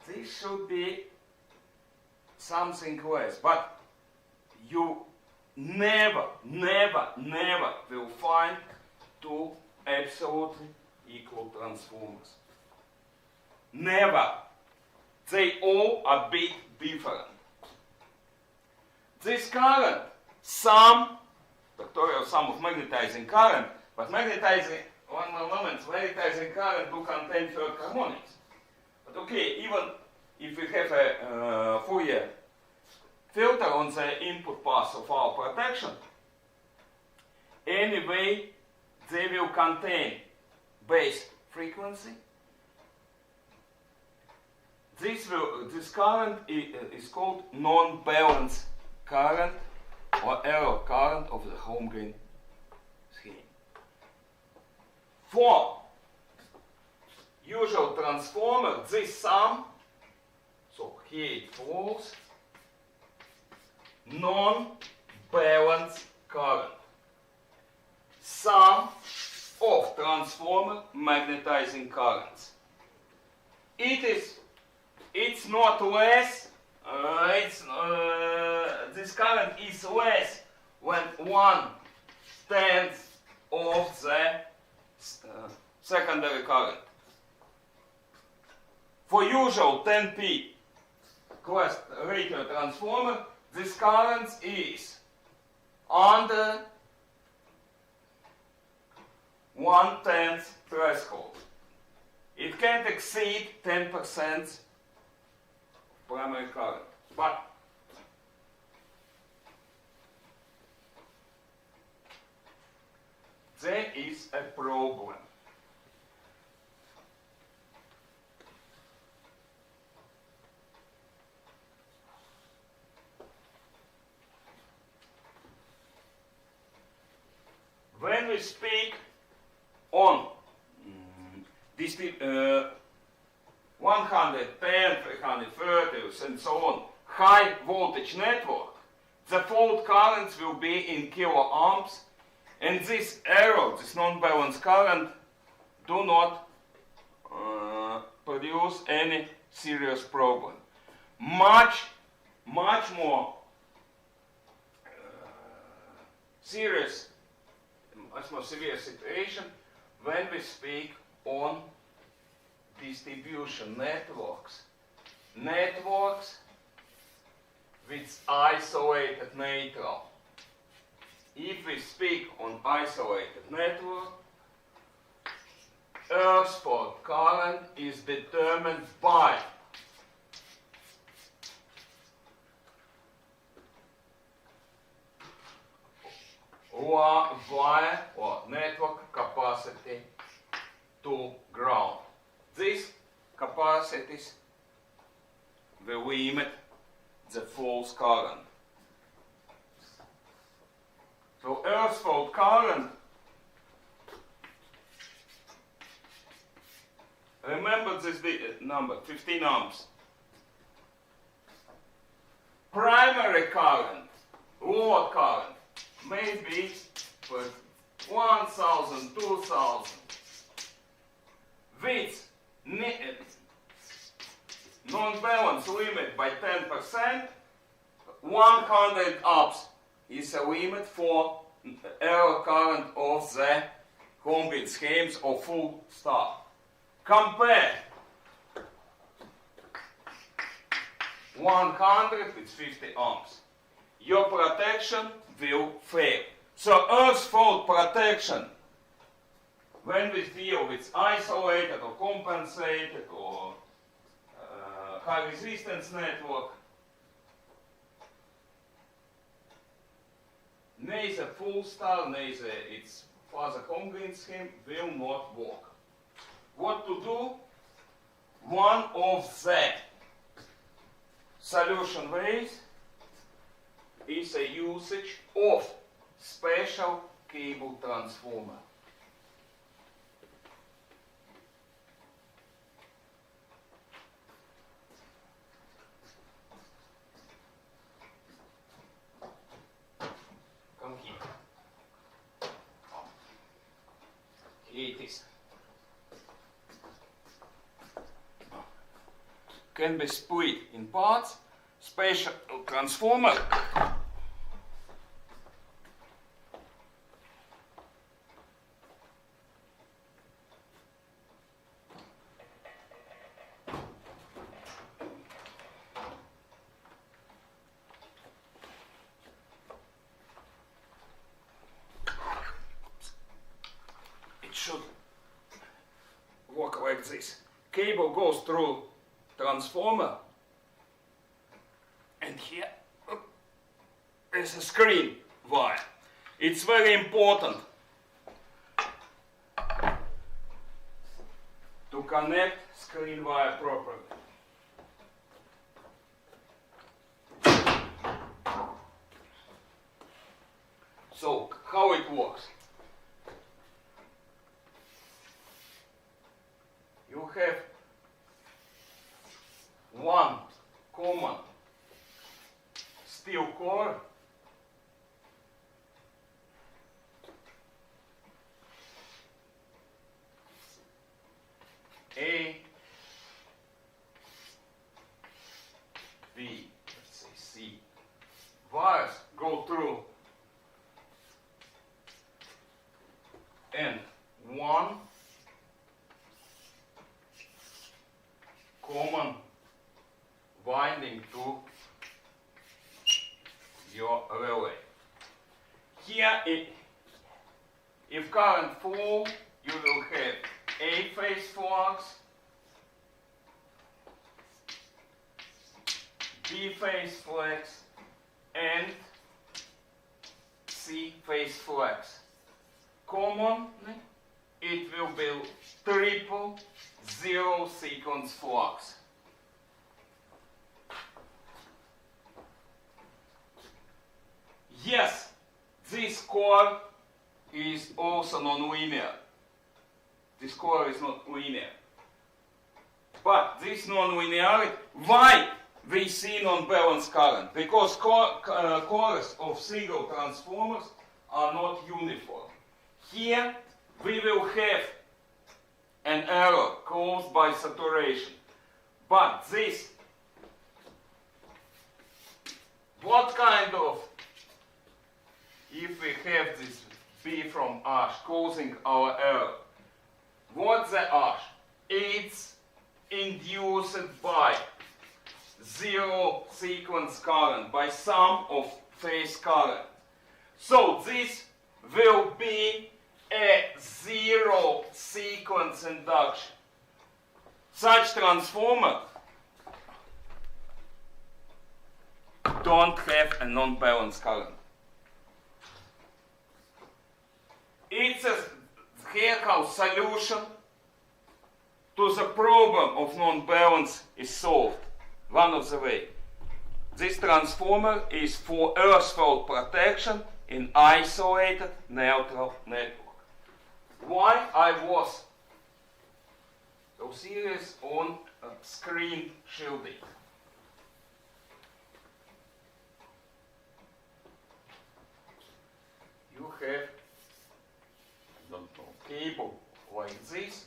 this should be something less. But you never will find two absolutely equal transformers. Never. They all are bit different. This current, factorial sum of magnetizing current, but magnetizing, one more moment, magnetizing current do contain third harmonics. But okay, even if we have a Fourier filter on the input path of our protection, anyway, they will contain base frequency. This current is called non-balance current or error current of the Holmgren scheme. For usual transformer, this sum, so here it flows, non-balance current. Sum of transformer magnetizing currents. It's not less, this current is less when 1/10 of the secondary current. For usual 10p class ratio transformer, this current is under 1/10 threshold. It can't exceed 10% primary current. But there is a problem. when we speak on 110, 330, and so on, high voltage network, the fault currents will be in kiloamps, and this error, this non-balanced current, do not produce any serious problem. Much more severe situation when we speak on distribution networks. Networks with isolated neutral. If we speak on isolated network, earth fault current is determined by wire or network capacity to ground. These capacities will limit the false current. So earth fault current, remember this number, 15 amps. Primary current, load current, maybe with 1000, 2000. With non-balance limit by 10%, 100 amps is a limit for error current of the complete schemes or full start. Compare 100 with 50 amps. Your protection will fail. So earth fault protection, when we deal with isolated or compensated or high resistance network, neither full star, neither its further complete scheme will not work. What to do? One of the solution ways is a usage of special cable transformer. Come here. Here it is. Can be split in parts. Special transformer it should work like this. Cable goes through transformer, and here is a screen wire. It's very important to connect screen wire properly. So, how it works? You have one common steel core A, B, let's say C. Wires go through and one common winding to your relay. Here, if current flow, you will have A phase flux, B phase flux, and C phase flux. Commonly, it will be triple 0 sequence flux. Yes, this core is also non-linear. This color is not linear. But this non-linearity, why we see non-balanced current? Because colors of single transformers are not uniform. Here we will have an error caused by saturation. But this, what kind of, if we have this B from H causing our error, what's the H? It's induced by zero sequence current, by sum of phase current. So this will be a zero sequence induction. Such transformer don't have a non-balanced current. It's a how solution to the problem of non-balance is solved. One of the way. This transformer is for earth fault protection in isolated neutral network. Why I was so serious on screen shielding? You have, I don't know, cable like this.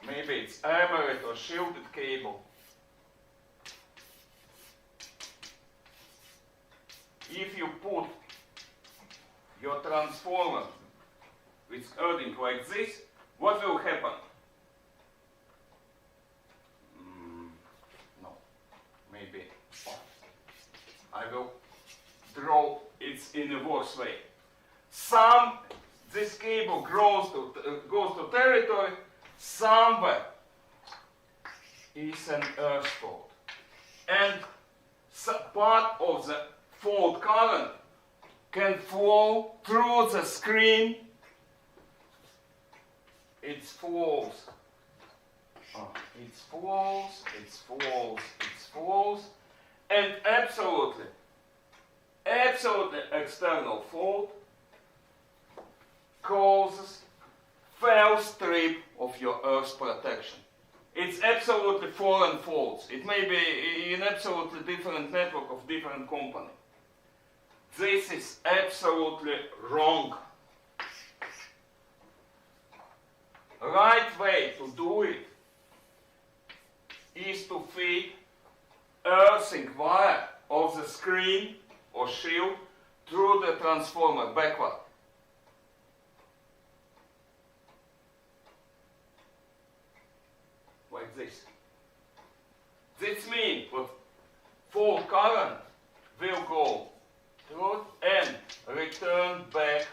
Maybe it's armored or shielded cable. If you put your transformer with earthing like this, what will happen? No, maybe I will draw it in a worse way. This cable goes to territory, somewhere is an earth fault. And part of the fault current can flow through the screen. It flows. It flows. And absolutely external fault causes fail strip of your earth protection. It's absolutely foreign faults. It may be in absolutely different network of different company. This is absolutely wrong. Right way to do it is to feed earthing wire of the screen or shield through the transformer backward. Like this. This means that fault current will go through and return back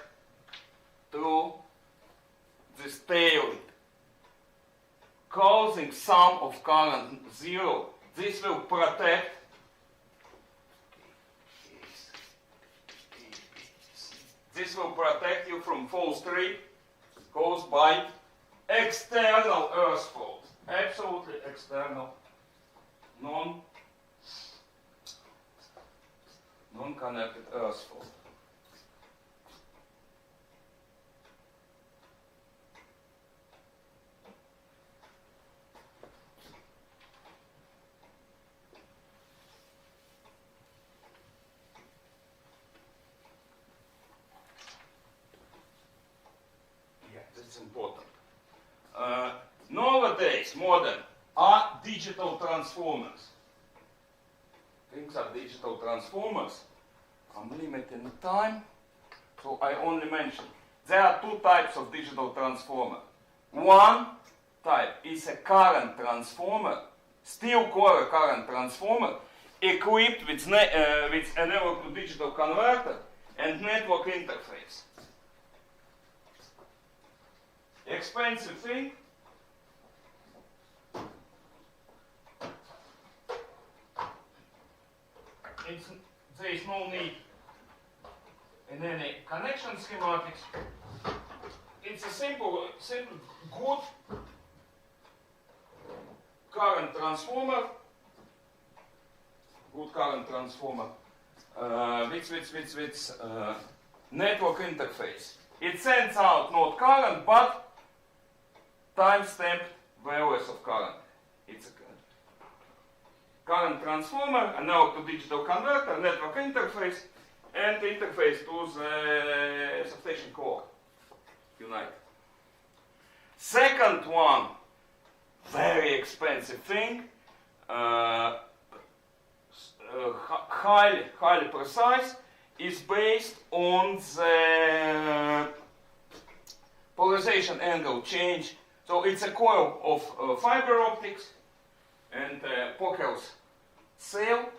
to this tail, causing sum of current zero. This will protect you from fault strip caused by external earth fault. Absolutely external, non-connected earth fault. Yeah, that's important. Nowadays, modern, are digital transformers. Things are digital transformers. I'm limiting time, so I only mention. There are two types of digital transformer. One type is a current transformer, steel core current transformer, equipped with an analog to digital converter and network interface. Expensive thing. There is no need in any connection schematics. It's a simple, good current transformer. Good current transformer with network interface. It sends out not current, but time-stamped values of current. It's a current transformer, analog to digital converter, network interface, and interface to the substation core. Unite. Second one, very expensive thing, highly precise, is based on the polarization angle change. So it's a coil of fiber optics and Pockels cell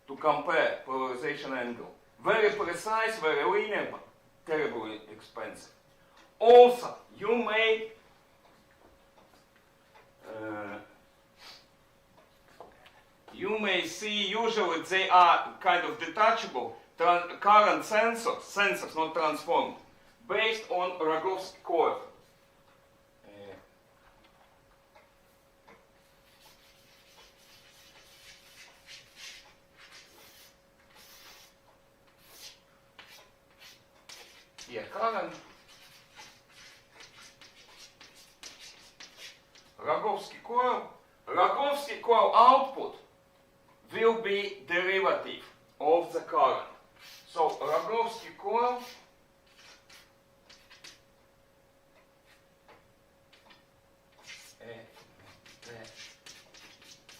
to compare polarization angle. Very precise, very linear, but terribly expensive. Also, you may see usually they are kind of detachable current sensors not transformed, based on Rogowski coil. Current. Rogowski coil output will be derivative of the current. So Rogowski coil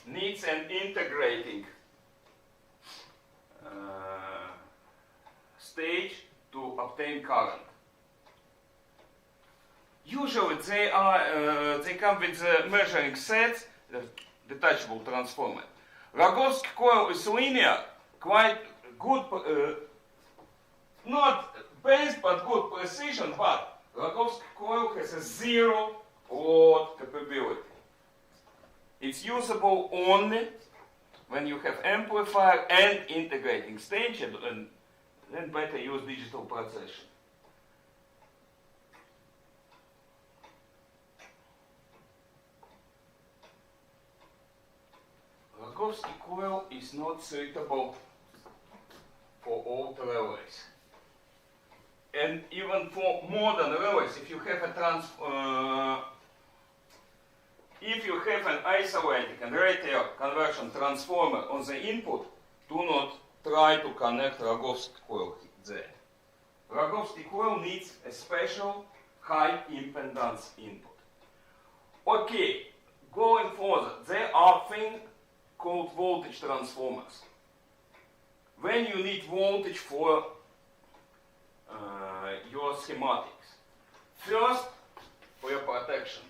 needs an integrating stage to obtain current. Usually they come with measuring sets, detachable transformer. Rogowski coil is linear, quite good, not best but good precision, but Rogowski coil has a zero load capability. It's usable only when you have amplifier and integrating stage, and then better use digital procession. Rogowski coil is not suitable for old relays. And even for modern relays, if you have an isolated and radial conversion transformer on the input, do not try to connect Rogowski coil there. Rogowski coil needs a special high impedance input. Okay, going further, there are things called voltage transformers. When you need voltage for your schematics. First, for your protection.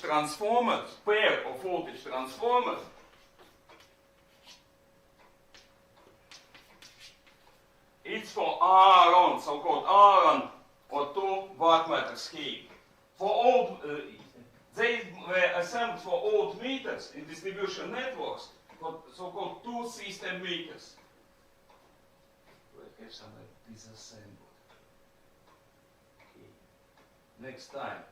Transformers, pair of voltage transformers, it's for Aaron, so-called Aaron or 2 wattmeter scheme. For old, they were assembled for old meters in distribution networks, for so-called 2 system meters. We have something disassembled. Okay. Next time.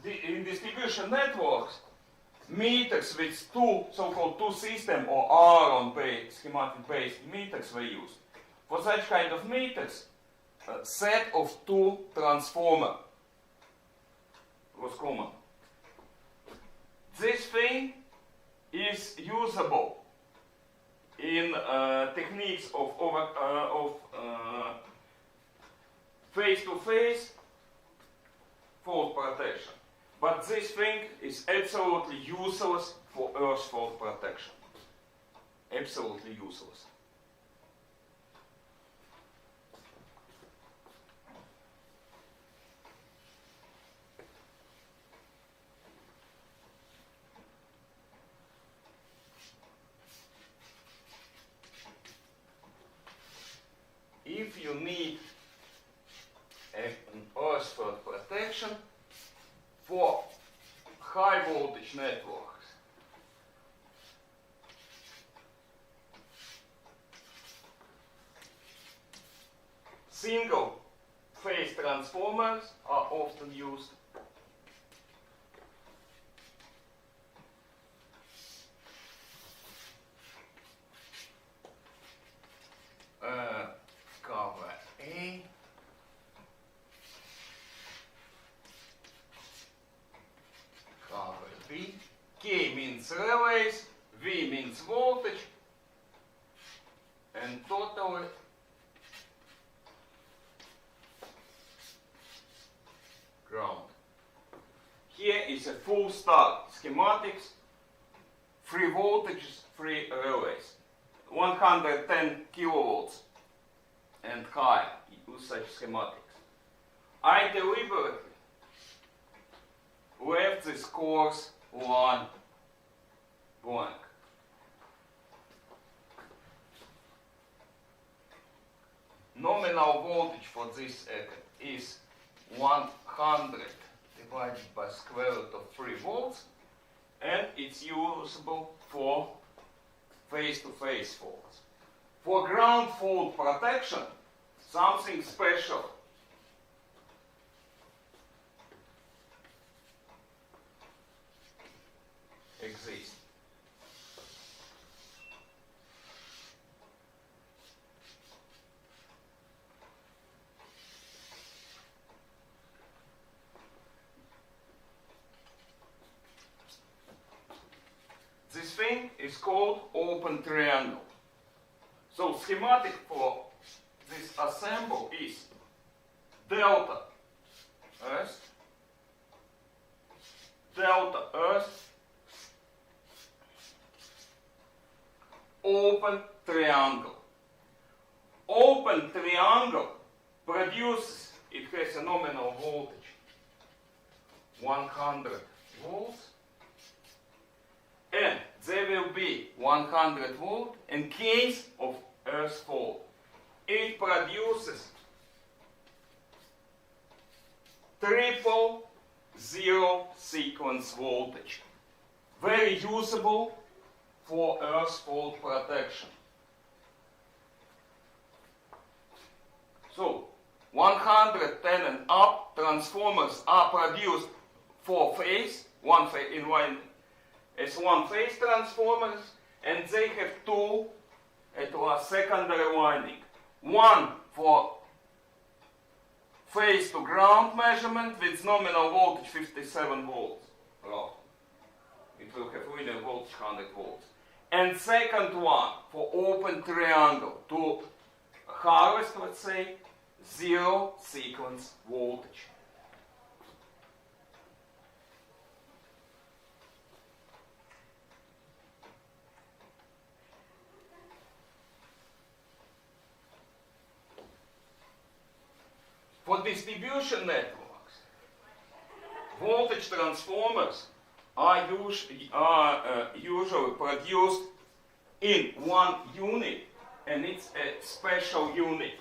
In distribution networks, meters with 2 so-called 2 system or Aaron-based, schematic-based meters were used. For such kind of meters, a set of 2 transformer was common. This thing is usable in techniques of face-to-face fault protection. But this thing is absolutely useless for earth fault protection. Absolutely useless. voltage networks. Single phase transformers are often used. Cover A. Cover B. K means relays, V means voltage, and totally ground. Here is a full start schematics, 3 voltages, 3 relays, 110 kilovolts and higher, use such schematics. I deliberately left this course line blank. Nominal voltage for this circuit is 100 divided by square root of 3 volts, and it's usable for face-to-face faults. For ground fault protection, something special exists. This thing is called open triangle. So schematic for this assemble is delta earth, open triangle. Open triangle produces, it has a nominal voltage 100 volts, and there will be 100 volt in case of earth fault. It produces triple zero sequence voltage, very usable for earth fault protection. So 110 and up transformers are produced for phase, one phase transformers, and they have 2 at last secondary winding. One for phase to ground measurement with nominal voltage 57 volts. Roughly. It will have linear voltage 100 volts. And second one for open triangle to harvest, let's say, zero sequence voltage. For distribution networks, voltage transformers are usually produced in one unit, and it's a special unit.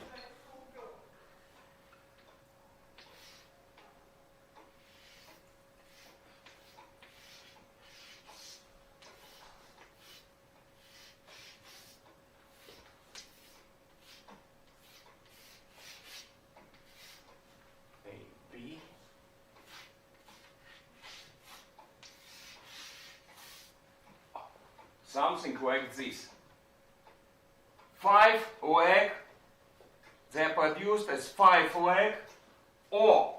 Something like this. 5 leg, they are produced as 5 leg or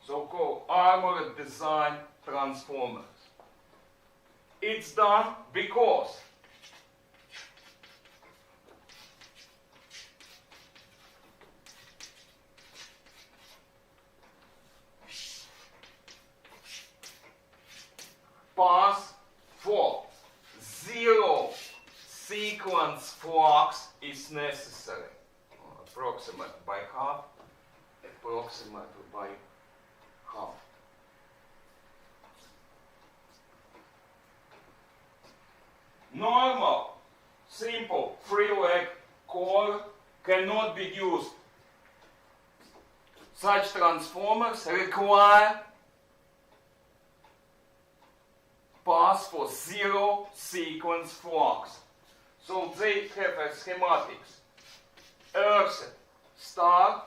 so-called armored design transformers. It's done because path for zero sequence flux is necessary. Approximate by half, approximately by half. Normal, simple, 3-leg core cannot be used. Such transformers require path for zero sequence flux. So they have a schematics. Earth star,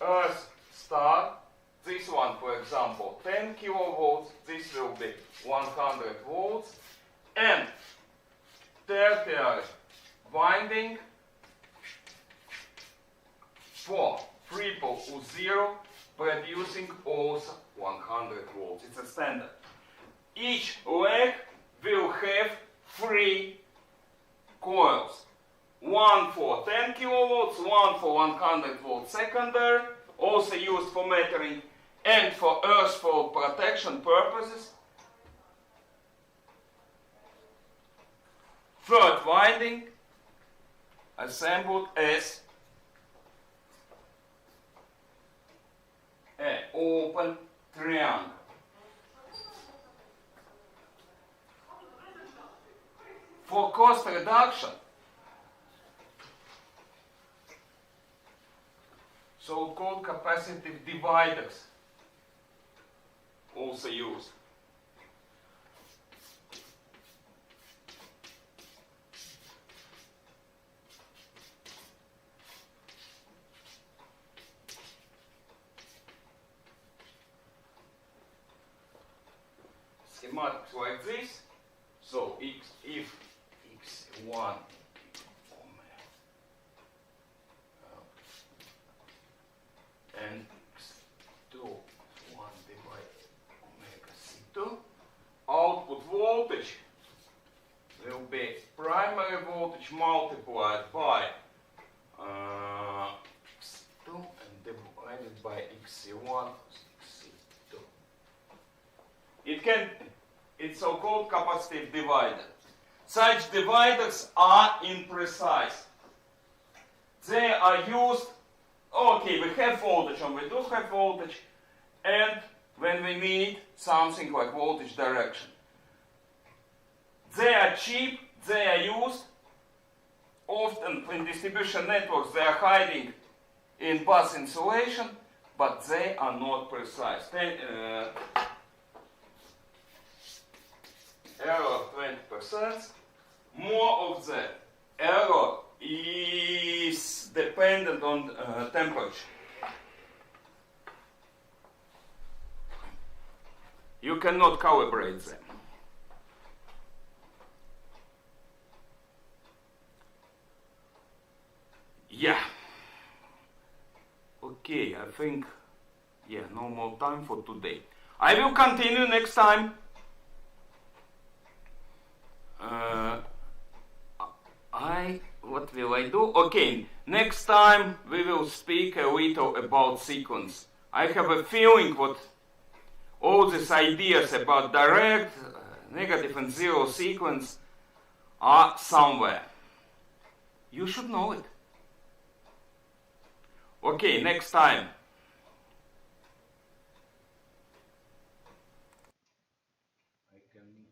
Earth star. This one, for example, 10 kilovolts. This will be 100 volts. And tertiary winding for triple U0 producing also 100 volts. It's a standard. Each leg will have 3 coils. One for 10 kilovolts, one for 100 volt secondary, also used for metering and for earth fault protection purposes. Third winding assembled as an open triangle. For cost reduction, so-called capacitive dividers also used. Schematics like this. So if x1 and x2 1 divided omega c2, output voltage will be primary voltage multiplied by x2 and divided by xc1 xc2. It's so-called capacitive divider. Such dividers are imprecise. They are used, okay, we have voltage and we do have voltage, and when we need something like voltage direction. They are cheap, they are used, often in distribution networks they are hiding in bus insulation, but they are not precise. Error 20%. More of the error is dependent on temperature. You cannot calibrate them. Yeah. Okay, I think, no more time for today. I will continue next time. What will I do? Okay, next time we will speak a little about sequence. I have a feeling what all these ideas about direct, negative and zero sequence are somewhere. You should know it. Okay, next time. I can